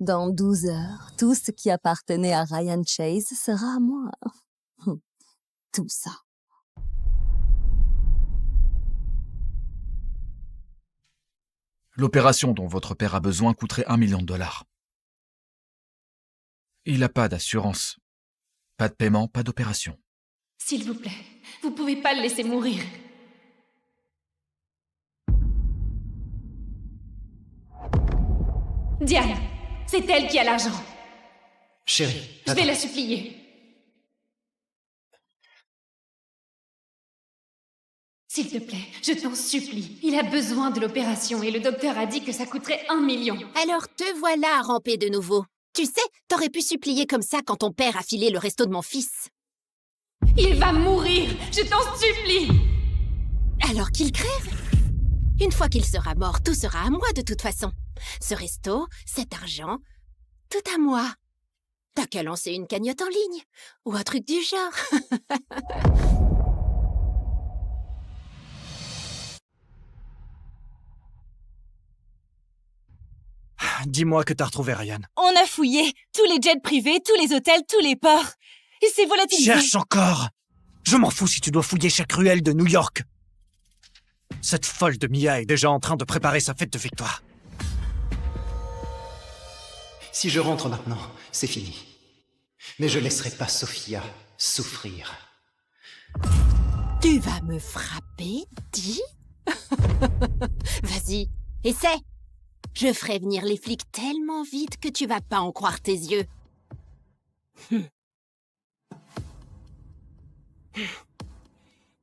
Dans 12 heures, tout ce qui appartenait à Ryan Chase sera à moi. Tout ça. L'opération dont votre père a besoin coûterait $1 million. Il n'a pas d'assurance. Pas de paiement, pas d'opération. S'il vous plaît, vous pouvez pas le laisser mourir. Diane, c'est elle qui a l'argent. Chérie, Je vais la supplier. S'il te plaît, je t'en supplie. Il a besoin de l'opération et le docteur a dit que ça coûterait 1 million. Alors te voilà à ramper de nouveau. Tu sais, t'aurais pu supplier comme ça quand ton père a filé le resto de mon fils. Il va mourir, je t'en supplie. Alors qu'il crève. Une fois qu'il sera mort, tout sera à moi de toute façon. Ce resto, cet argent, tout à moi. T'as qu'à lancer une cagnotte en ligne, ou un truc du genre. Dis-moi que t'as retrouvé Ryan. On a fouillé tous les jets privés, tous les hôtels, tous les ports. Il s'est volatilisé. Cherche encore. Je m'en fous si tu dois fouiller chaque ruelle de New York. Cette folle de Mia est déjà en train de préparer sa fête de victoire. Si je rentre maintenant, c'est fini. Mais je laisserai pas Sophia souffrir. Tu vas me frapper, dis? Vas-y, essaie. Je ferai venir les flics tellement vite que tu vas pas en croire tes yeux.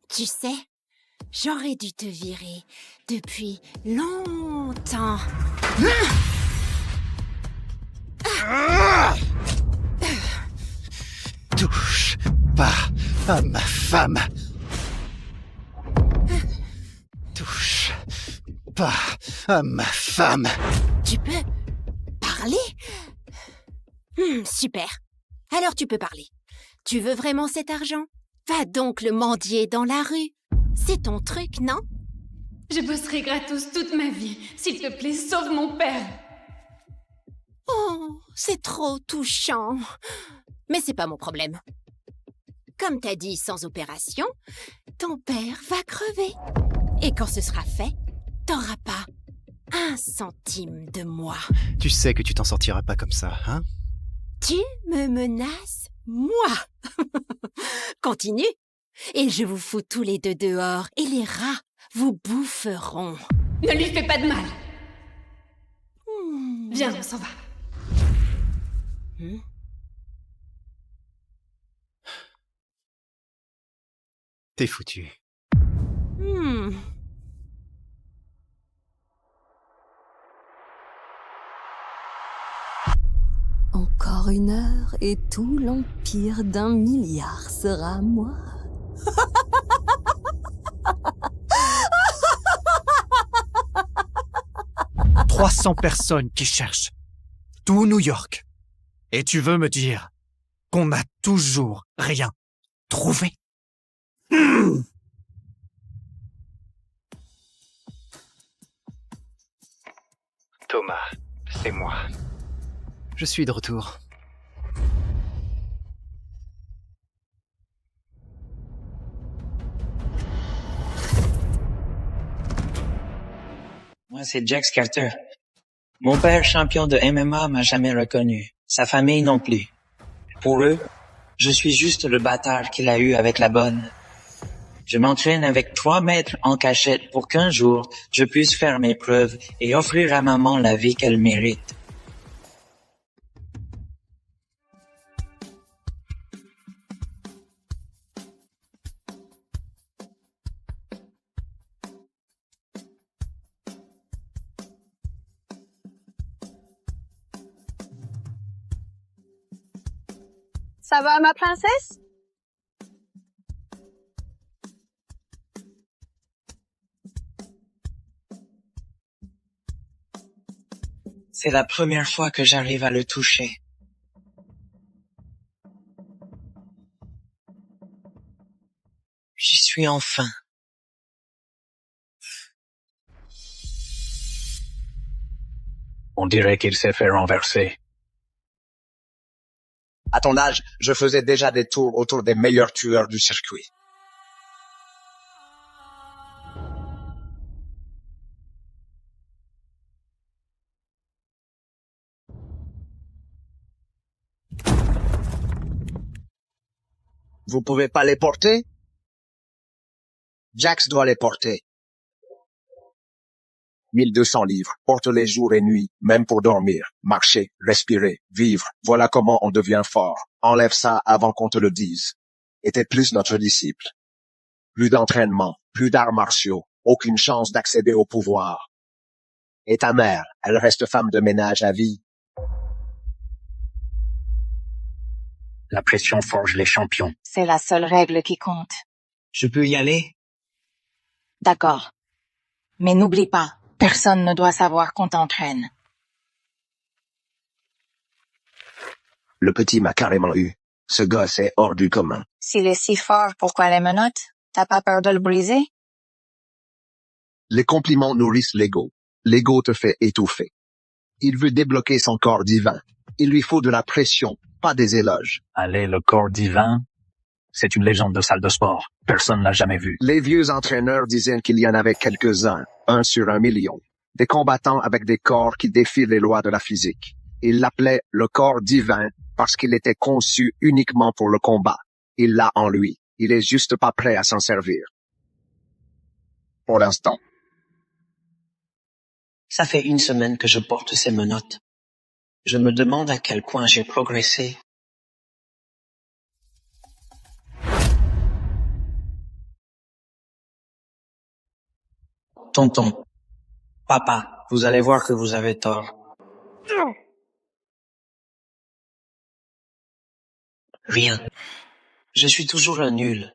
Tu sais, j'aurais dû te virer depuis longtemps. Touche pas à ma femme. Touche pas à ma femme. Tu peux parler? Super. Alors tu peux parler. Tu veux vraiment cet argent? Va donc le mendier dans la rue. C'est ton truc, non? Je bosserai gratos toute ma vie. S'il te plaît, sauve mon père. Oh, c'est trop touchant. Mais c'est pas mon problème. Comme t'as dit, sans opération, ton père va crever. Et quand ce sera fait, t'auras pas 1 centime de moi. Tu sais que tu t'en sortiras pas comme ça, hein? Tu me menaces, moi? Continue, et je vous fous tous les deux dehors, et les rats vous boufferont. Ne lui fais pas de mal. Viens, on s'en va. T'es foutu. Encore 1 heure et tout l'empire d'1 milliard sera à moi. 300 personnes qui cherchent. Tout New York. Et tu veux me dire qu'on n'a toujours rien trouvé? Thomas, c'est moi. Je suis de retour. Moi, c'est Jax Carter. Mon père, champion de MMA, m'a jamais reconnu. Sa famille non plus. Pour eux, je suis juste le bâtard qu'il a eu avec la bonne. Je m'entraîne avec 3 maîtres en cachette pour qu'un jour, je puisse faire mes preuves et offrir à maman la vie qu'elle mérite. Ça va, ma princesse? C'est la première fois que j'arrive à le toucher. J'y suis enfin. On dirait qu'il s'est fait renverser. À ton âge, je faisais déjà des tours autour des meilleurs tueurs du circuit. Vous pouvez pas les porter? Jax doit les porter. 1200 livres. Porte-les jour et nuit, même pour dormir, marcher, respirer, vivre. Voilà comment on devient fort. Enlève ça avant qu'on te le dise. Et t'es plus notre disciple. Plus d'entraînement, Plus d'arts martiaux, aucune chance d'accéder au pouvoir. Et ta mère, elle reste femme de ménage à vie. La pression forge les champions. C'est la seule règle qui compte. Je peux y aller? D'accord. Mais n'oublie pas, personne ne doit savoir qu'on t'entraîne. Le petit m'a carrément eu. Ce gosse est hors du commun. S'il est si fort, pourquoi les menottes? T'as pas peur de le briser? Les compliments nourrissent l'ego. L'ego te fait étouffer. Il veut débloquer son corps divin. Il lui faut de la pression, pas des éloges. Allez, le corps divin, c'est une légende de salle de sport. Personne l'a jamais vu. Les vieux entraîneurs disaient qu'il y en avait quelques-uns, 1 sur 1 million. Des combattants avec des corps qui défient les lois de la physique. Ils l'appelaient le corps divin parce qu'il était conçu uniquement pour le combat. Il l'a en lui. Il est juste pas prêt à s'en servir. Pour l'instant. Ça fait 1 semaine que je porte ces menottes. Je me demande à quel point j'ai progressé. Tonton, papa, vous allez voir que vous avez tort. Rien. Je suis toujours un nul.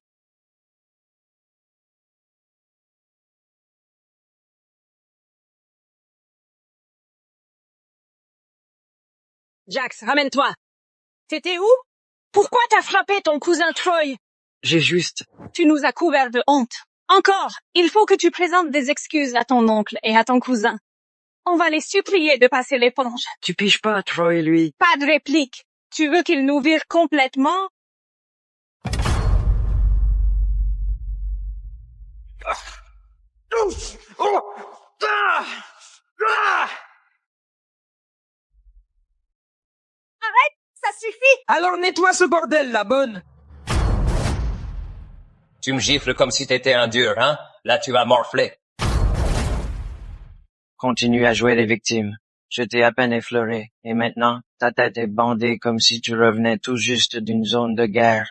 Jax, ramène-toi. T'étais où? Pourquoi t'as frappé ton cousin Troy? J'ai juste... Tu nous as couverts de honte. Encore, il faut que tu présentes des excuses à ton oncle et à ton cousin. On va les supplier de passer l'éponge. Tu piges pas, Troy, lui. Pas de réplique. Tu veux qu'il nous vire complètement? Arrête, ça suffit! Alors nettoie ce bordel, la bonne! Tu me gifles comme si t'étais un dur, hein? Là, tu vas morfler. Continue à jouer les victimes. Je t'ai à peine effleuré, et maintenant, ta tête est bandée comme si tu revenais tout juste d'une zone de guerre.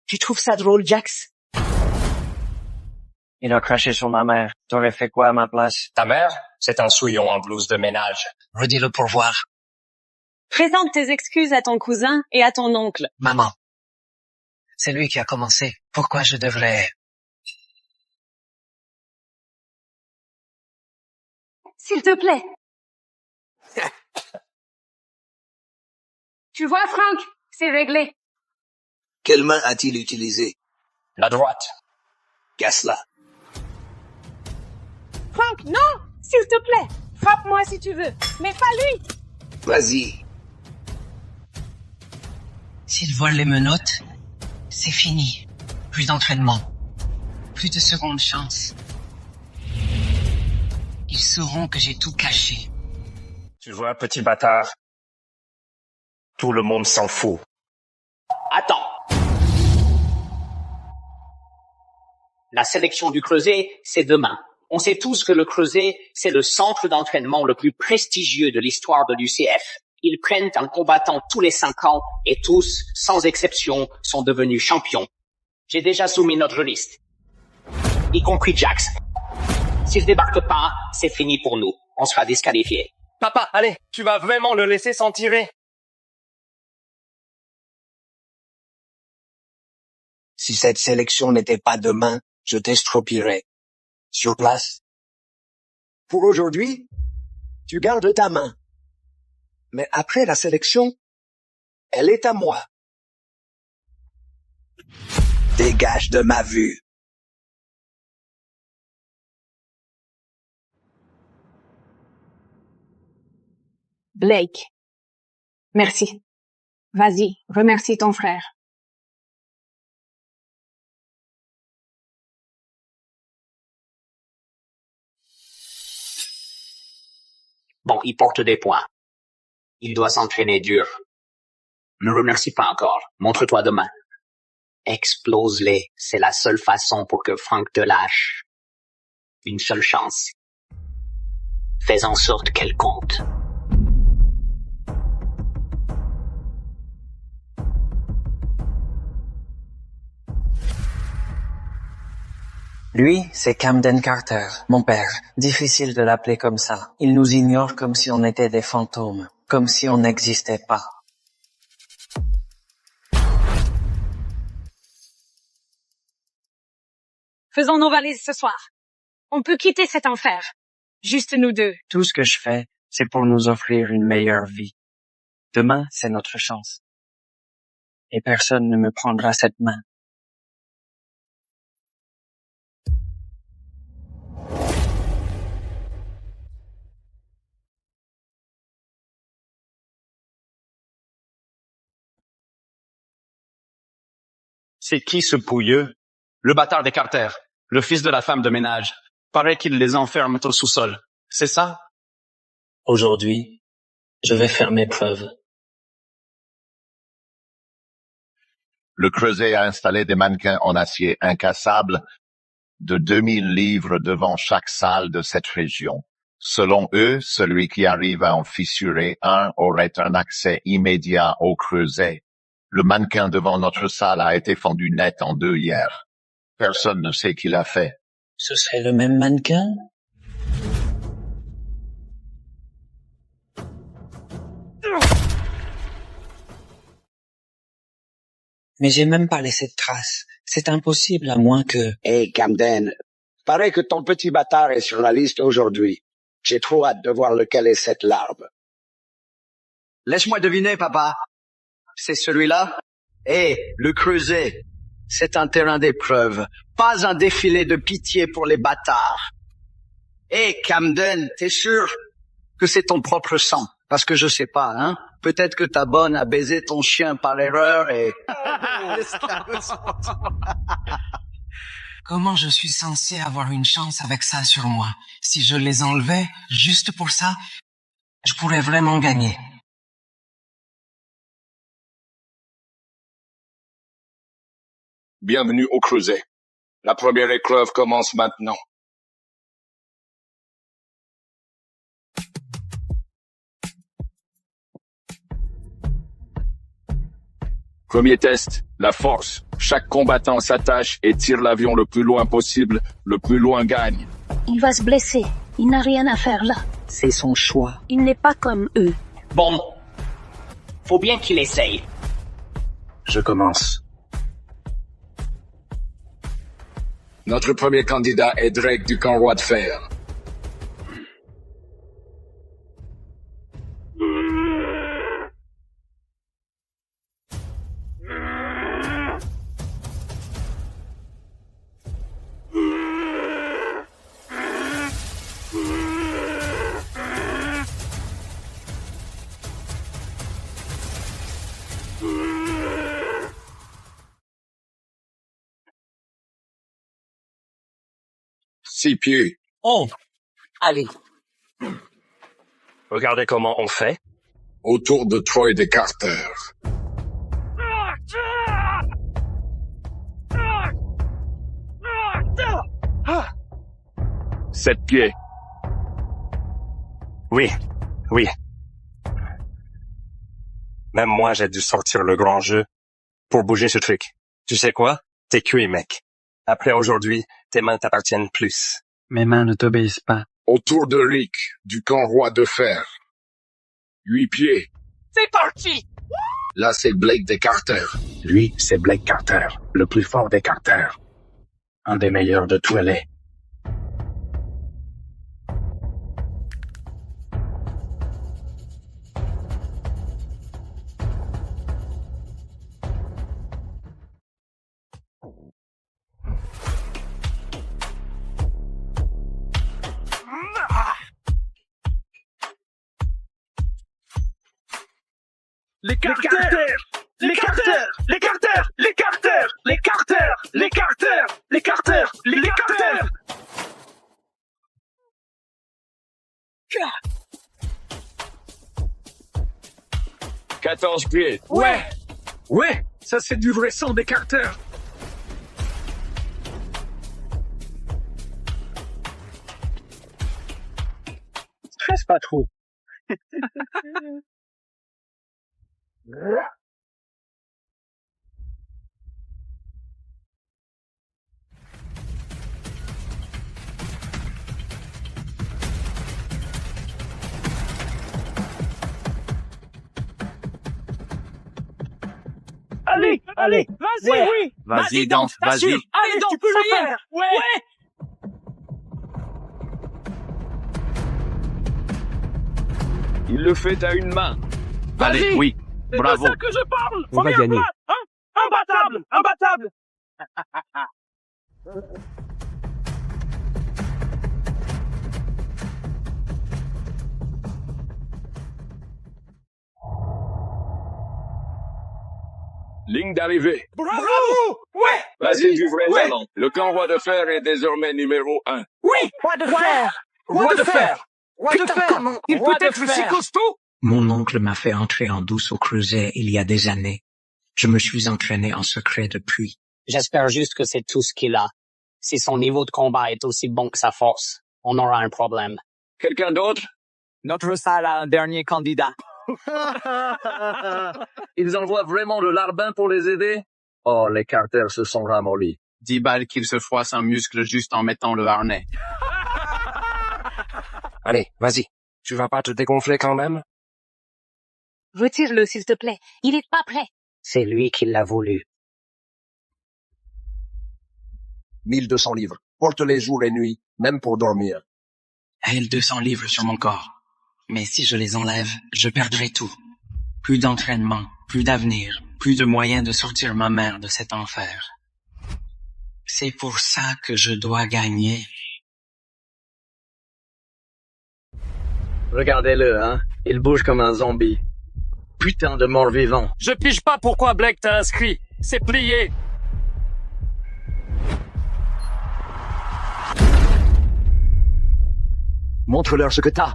Tu trouves ça drôle, Jax? Il a craché sur ma mère. T'aurais fait quoi à ma place? Ta mère, c'est un souillon en blouse de ménage. Redis-le pour voir. Présente tes excuses à ton cousin et à ton oncle. Maman. C'est lui qui a commencé. Pourquoi je devrais... S'il te plaît. Tu vois, Frank, c'est réglé. Quelle main a-t-il utilisé? La droite. Casse-la. Frank, non! S'il te plaît, frappe-moi si tu veux, mais pas lui! Vas-y. S'ils volent les menottes, c'est fini. Plus d'entraînement. Plus de seconde chance. Ils sauront que j'ai tout caché. Tu vois, petit bâtard, tout le monde s'en fout. Attends. La sélection du Creuset, c'est demain. On sait tous que le Creuset, c'est le centre d'entraînement le plus prestigieux de l'histoire de l'UCF. Ils prennent un combattant tous les 5 ans et tous, sans exception, sont devenus champions. J'ai déjà soumis notre liste. Y compris Jax. S'il débarque pas, c'est fini pour nous. On sera disqualifiés. Papa, allez, tu vas vraiment le laisser s'en tirer? Si cette sélection n'était pas demain, je t'estropierais. Sur place. Pour aujourd'hui, tu gardes ta main. Mais après la sélection, elle est à moi. Dégage de ma vue. Blake. Merci. Vas-y, remercie ton frère. Bon, il porte des points. Il doit s'entraîner dur. Ne remercie pas encore. Montre-toi demain. Explose-les. C'est la seule façon pour que Frank te lâche. Une seule chance. Fais en sorte qu'elle compte. Lui, c'est Camden Carter, mon père. Difficile de l'appeler comme ça. Il nous ignore comme si on était des fantômes, comme si on n'existait pas. Faisons nos valises ce soir. On peut quitter cet enfer. Juste nous deux. Tout ce que je fais, c'est pour nous offrir une meilleure vie. Demain, c'est notre chance. Et personne ne me prendra cette main. C'est qui ce pouilleux? Le bâtard des Carter, le fils de la femme de ménage. Paraît qu'il les enferme au sous-sol. C'est ça? Aujourd'hui, je vais faire mes preuves. Le Creuset a installé des mannequins en acier incassable de 2000 livres devant chaque salle de cette région. Selon eux, celui qui arrive à en fissurer un aurait un accès immédiat au Creuset. Le mannequin devant notre salle a été fendu net en deux hier. Personne ne sait qui l'a fait. Ce serait le même mannequin? Mais j'ai même pas laissé de traces. C'est impossible à moins que... Hey, Camden, paraît que ton petit bâtard est sur la liste aujourd'hui. J'ai trop hâte de voir lequel est cette larve. Laisse-moi deviner, papa. C'est celui-là? Le Creuset. C'est un terrain d'épreuve, pas un défilé de pitié pour les bâtards. Camden, t'es sûr que c'est ton propre sang? Parce que je sais pas, hein. Peut-être que ta bonne a baisé ton chien par erreur et... Comment je suis censé avoir une chance avec ça sur moi? Si je les enlevais, juste pour ça, je pourrais vraiment gagner. Bienvenue au Creuset. La première épreuve commence maintenant. Premier test, la force. Chaque combattant s'attache et tire l'avion le plus loin possible. Le plus loin gagne. Il va se blesser. Il n'a rien à faire là. C'est son choix. Il n'est pas comme eux. Bon. Faut bien qu'il essaye. Je commence. Notre premier candidat est Drake du camp Roi de Fer. Six pieds. Oh! Allez. Regardez comment on fait. Autour de Troy des Carter. 7 pieds. Oui. Même moi, j'ai dû sortir le grand jeu pour bouger ce truc. Tu sais quoi? T'es cuit, mec. Après aujourd'hui, tes mains t'appartiennent plus. Mes mains ne t'obéissent pas. Autour de Rick, du camp Roi de Fer. 8 pieds. C'est parti! Là, c'est Blake des Carter. Lui, c'est Blake Carter, le plus fort des Carter. Un des meilleurs de tous les. Les Carter! Les Carter! Les Carter! Les Carter! Les Carter! Les Carter! Les Carter! Les Carter! 14 pieds. Ouais, ça c'est du vrai sang des Carter. Stresse pas trop. Allez, vas-y, Ouais. oui. Vas-y, Dante, vas-y. t'assures. Allez, tu peux le faire. Ouais. Il le fait à une main. Allez, Vas-y. oui. C'est Bravo. de ça que je parle. On va Première gagner. place, hein. Imbattable, imbattable. Ligne d'arrivée. Bravo. Ouais. Vas-y, du vrai Ouais. talent. Le camp Roi de Fer est désormais numéro 1. Oui. Roi de fer. Roi de fer. Putain, comment il peut être si costaud? Mon oncle m'a fait entrer en douce au creuset il y a des années. Je me suis entraîné en secret depuis. J'espère juste que c'est tout ce qu'il a. Si son niveau de combat est aussi bon que sa force, on aura un problème. Quelqu'un d'autre? Notre salle a un dernier candidat. Ils envoient vraiment le larbin pour les aider? Oh, les Carter se sont ramollis. 10 balles qu'il se froisse un muscle juste en mettant le harnais. Allez, vas-y. Tu vas pas te dégonfler quand même? Retire-le, s'il te plaît. Il est pas prêt. C'est lui qui l'a voulu. 1200 livres. Porte-les jour et nuit, même pour dormir. 1200 livres sur mon corps. Mais si je les enlève, je perdrai tout. Plus d'entraînement, plus d'avenir, plus de moyens de sortir ma mère de cet enfer. C'est pour ça que je dois gagner. Regardez-le, hein. Il bouge comme un zombie. Putain de mort-vivant. Je pige pas pourquoi Blake t'a inscrit. C'est plié. Montre-leur ce que t'as.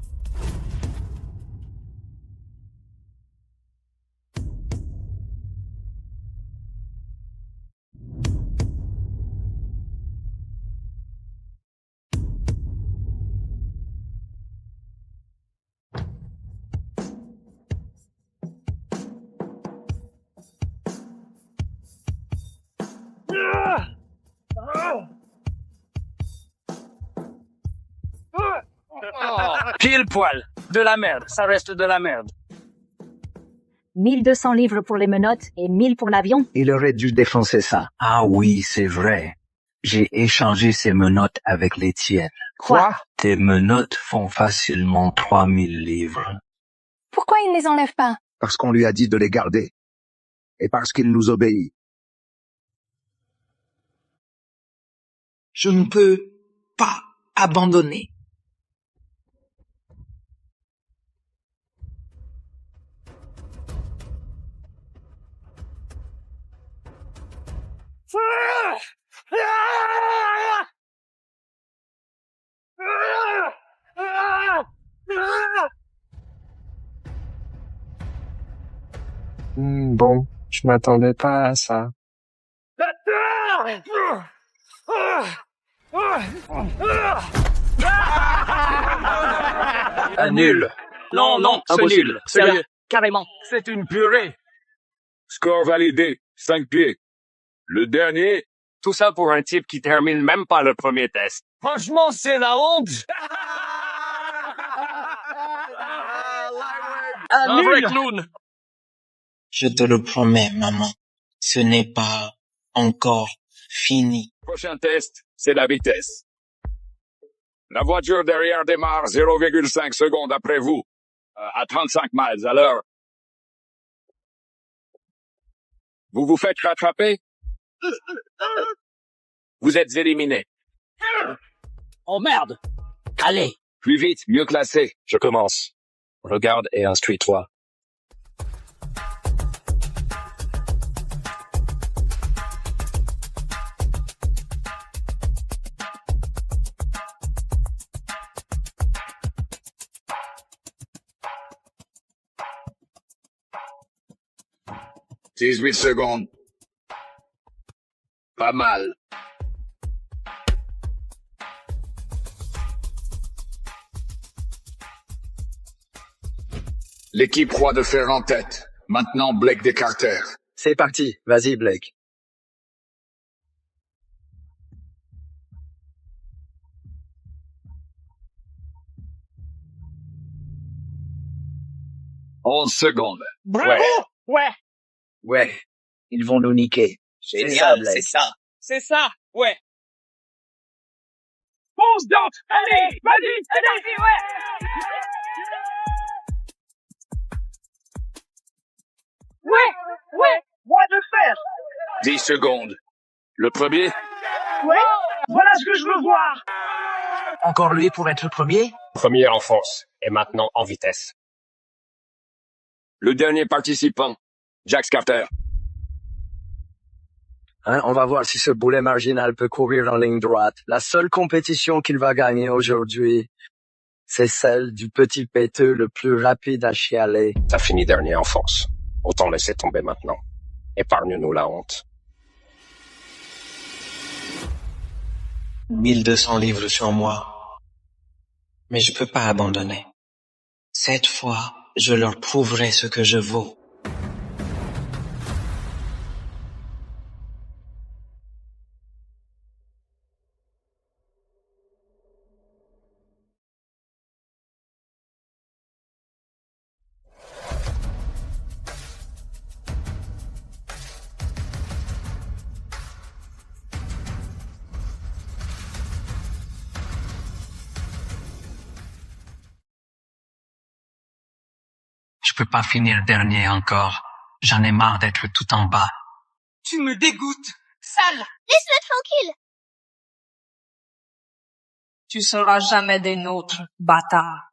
Pile poil. De la merde. Ça reste de la merde. 1200 livres pour les menottes et 1000 pour l'avion. Il aurait dû défoncer ça. Ah oui, c'est vrai. J'ai échangé ces menottes avec les tiennes. Quoi? Tes menottes font facilement 3000 livres. Pourquoi il ne les enlève pas? Parce qu'on lui a dit de les garder. Et parce qu'il nous obéit. Je ne peux pas abandonner. Bon, je m'attendais pas à ça. Un nul. Non, non, c'est Impossible. nul. Sérieux. Carrément. C'est une purée. Score validé. 5 pieds. Le dernier? Tout ça pour un type qui termine même pas le premier test. Franchement, c'est la honte. Un vrai clown. Je te le promets, maman. Ce n'est pas encore fini. Prochain test, c'est la vitesse. La voiture derrière démarre 0,5 secondes après vous. À 35 miles à l'heure. Vous vous faites rattraper? Vous êtes éliminé. Oh merde! Allez! Plus vite, mieux classé. Je commence. Regarde et instruis-toi. « 18 secondes. Pas mal. L'équipe Roi de Fer en tête. Maintenant Blake des Carter. C'est parti. Vas-y, Blake. « 11 secondes. » Bravo! Ouais. Ouais. Ils vont nous niquer. Génial, Blake. c'est ça. C'est ça, ouais. Fonce donc! Allez, vas-y, allez, ouais! Ouais, what the faire? 10 secondes. Le premier? Ouais, voilà ce que je veux voir. Encore lui pour être le premier? Premier en force, et maintenant en vitesse. Le dernier participant, Jax Carter. Hein, on va voir si ce boulet marginal peut courir en ligne droite. La seule compétition qu'il va gagner aujourd'hui, c'est celle du petit péteux le plus rapide à chialer. T'as fini dernier en force. Autant laisser tomber maintenant. Épargne-nous la honte. 1200 livres sur moi. Mais je peux pas abandonner. Cette fois, je leur prouverai ce que je vaux. Je peux pas finir dernier encore. J'en ai marre d'être tout en bas. Tu me dégoûtes. Sale! Laisse-le tranquille! Tu seras jamais des nôtres, bâtard.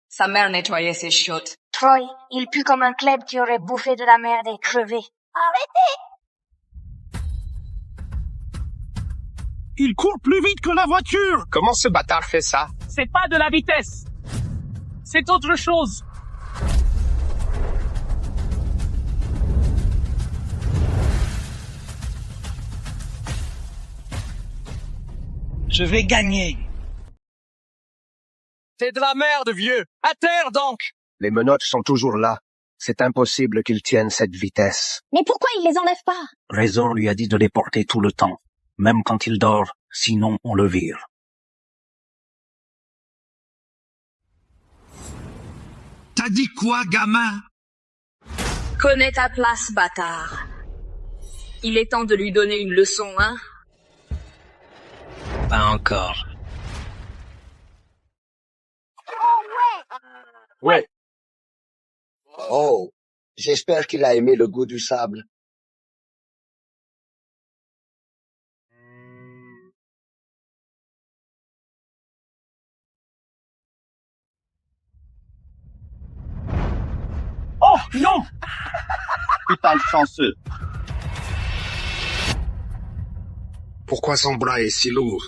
Sa mère nettoyait ses chiottes. Troy, il pue comme un club qui aurait bouffé de la merde et crevé. Arrêtez! Il court plus vite que la voiture! Comment ce bâtard fait ça? C'est pas de la vitesse. C'est autre chose. Je vais gagner. C'est de la merde, vieux. À terre, donc. Les menottes sont toujours là. C'est impossible qu'ils tiennent cette vitesse. Mais pourquoi il les enlève pas? Razor lui a dit de les porter tout le temps, même quand il dort, sinon on le vire. T'as dit quoi, gamin? Connais ta place, bâtard. Il est temps de lui donner une leçon, hein? Pas encore. Ouais. Oh, j'espère qu'il a aimé le goût du sable. Oh, non! Putain de chanceux. Pourquoi son bras est si lourd?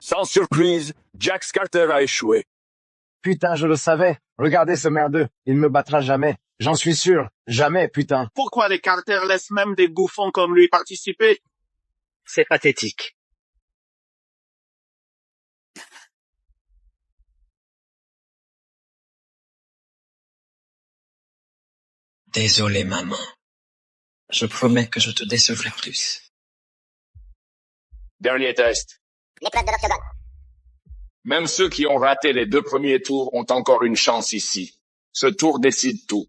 Sans surprise, Jax Carter a échoué. Putain, je le savais. Regardez ce merdeux. Il me battra jamais. J'en suis sûr. Jamais, putain. Pourquoi les Carter laissent même des bouffons comme lui participer? C'est pathétique. Désolé, maman. Je promets que je te décevrai plus. Dernier test. L'épreuve de l'octogone. Même ceux qui ont raté les 2 premiers tours ont encore une chance ici. Ce tour décide tout.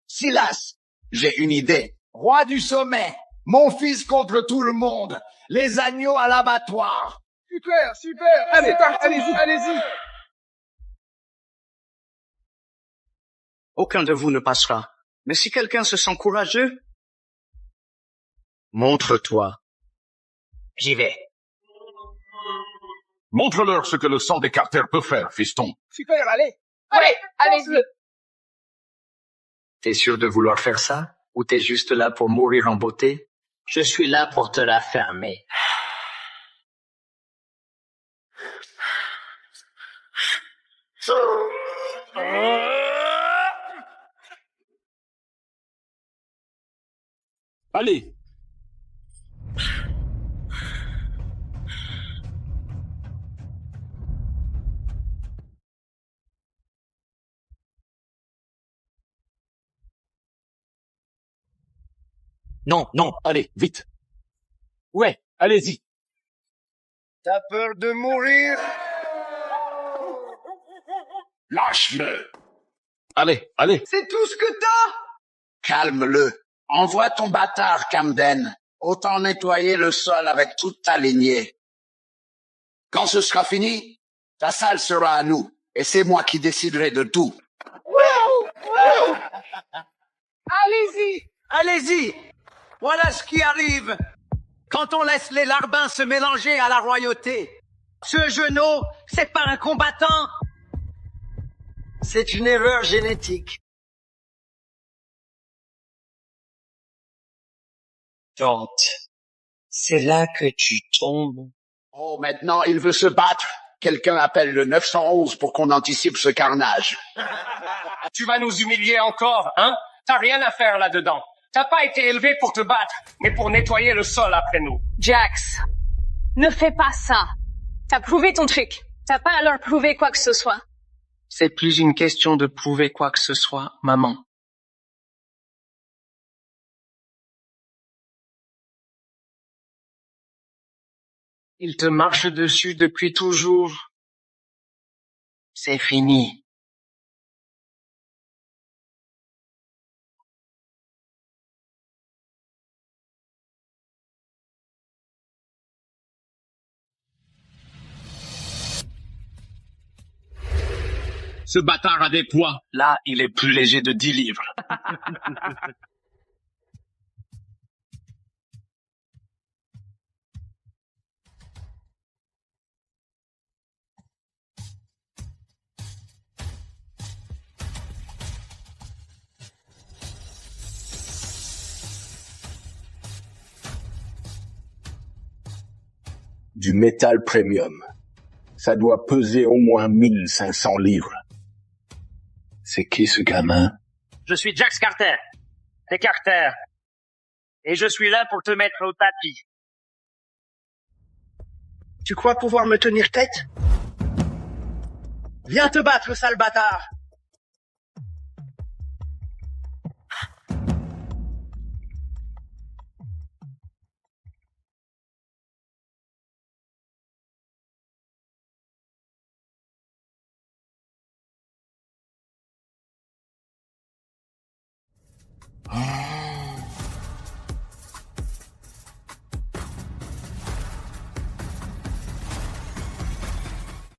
Silas, j'ai une idée. Roi du sommet. Mon fils contre tout le monde. Les agneaux à l'abattoir. Super, super. Allez, allez-y, allez-y. Aucun de vous ne passera. Mais si quelqu'un se sent courageux, montre-toi. J'y vais. Montre-leur ce que le sang des Carter peut faire, fiston. Super, allez. Allez, allez-y. T'es sûr de vouloir faire ça? Ou t'es juste là pour mourir en beauté? Je suis là pour te la fermer. Allez. Non, non, allez, vite. Ouais, allez-y. T'as peur de mourir? Lâche-le. Allez, allez. C'est tout ce que t'as? Calme-le. Envoie ton bâtard, Camden. Autant nettoyer le sol avec toute ta lignée. Quand ce sera fini, ta salle sera à nous. Et c'est moi qui déciderai de tout. Allez-y, allez-y. Voilà ce qui arrive quand on laisse les larbins se mélanger à la royauté. Ce genou, c'est pas un combattant. C'est une erreur génétique. Tante, c'est là que tu tombes. Oh, maintenant, il veut se battre. Quelqu'un appelle le 911 pour qu'on anticipe ce carnage. Tu vas nous humilier encore, hein? T'as rien à faire là-dedans. T'as pas été élevé pour te battre, mais pour nettoyer le sol après nous. Jax, ne fais pas ça. T'as prouvé ton truc. T'as pas à leur prouver quoi que ce soit. C'est plus une question de prouver quoi que ce soit, maman. Il te marche dessus depuis toujours. C'est fini. Ce bâtard a des poids. Là, il est plus léger de 10 livres. Du métal premium. Ça doit peser au moins 1500 livres. C'est qui ce gamin? Je suis Jax Carter. T'es Carter. Et je suis là pour te mettre au tapis. Tu crois pouvoir me tenir tête? Viens te battre, sale bâtard! Ah.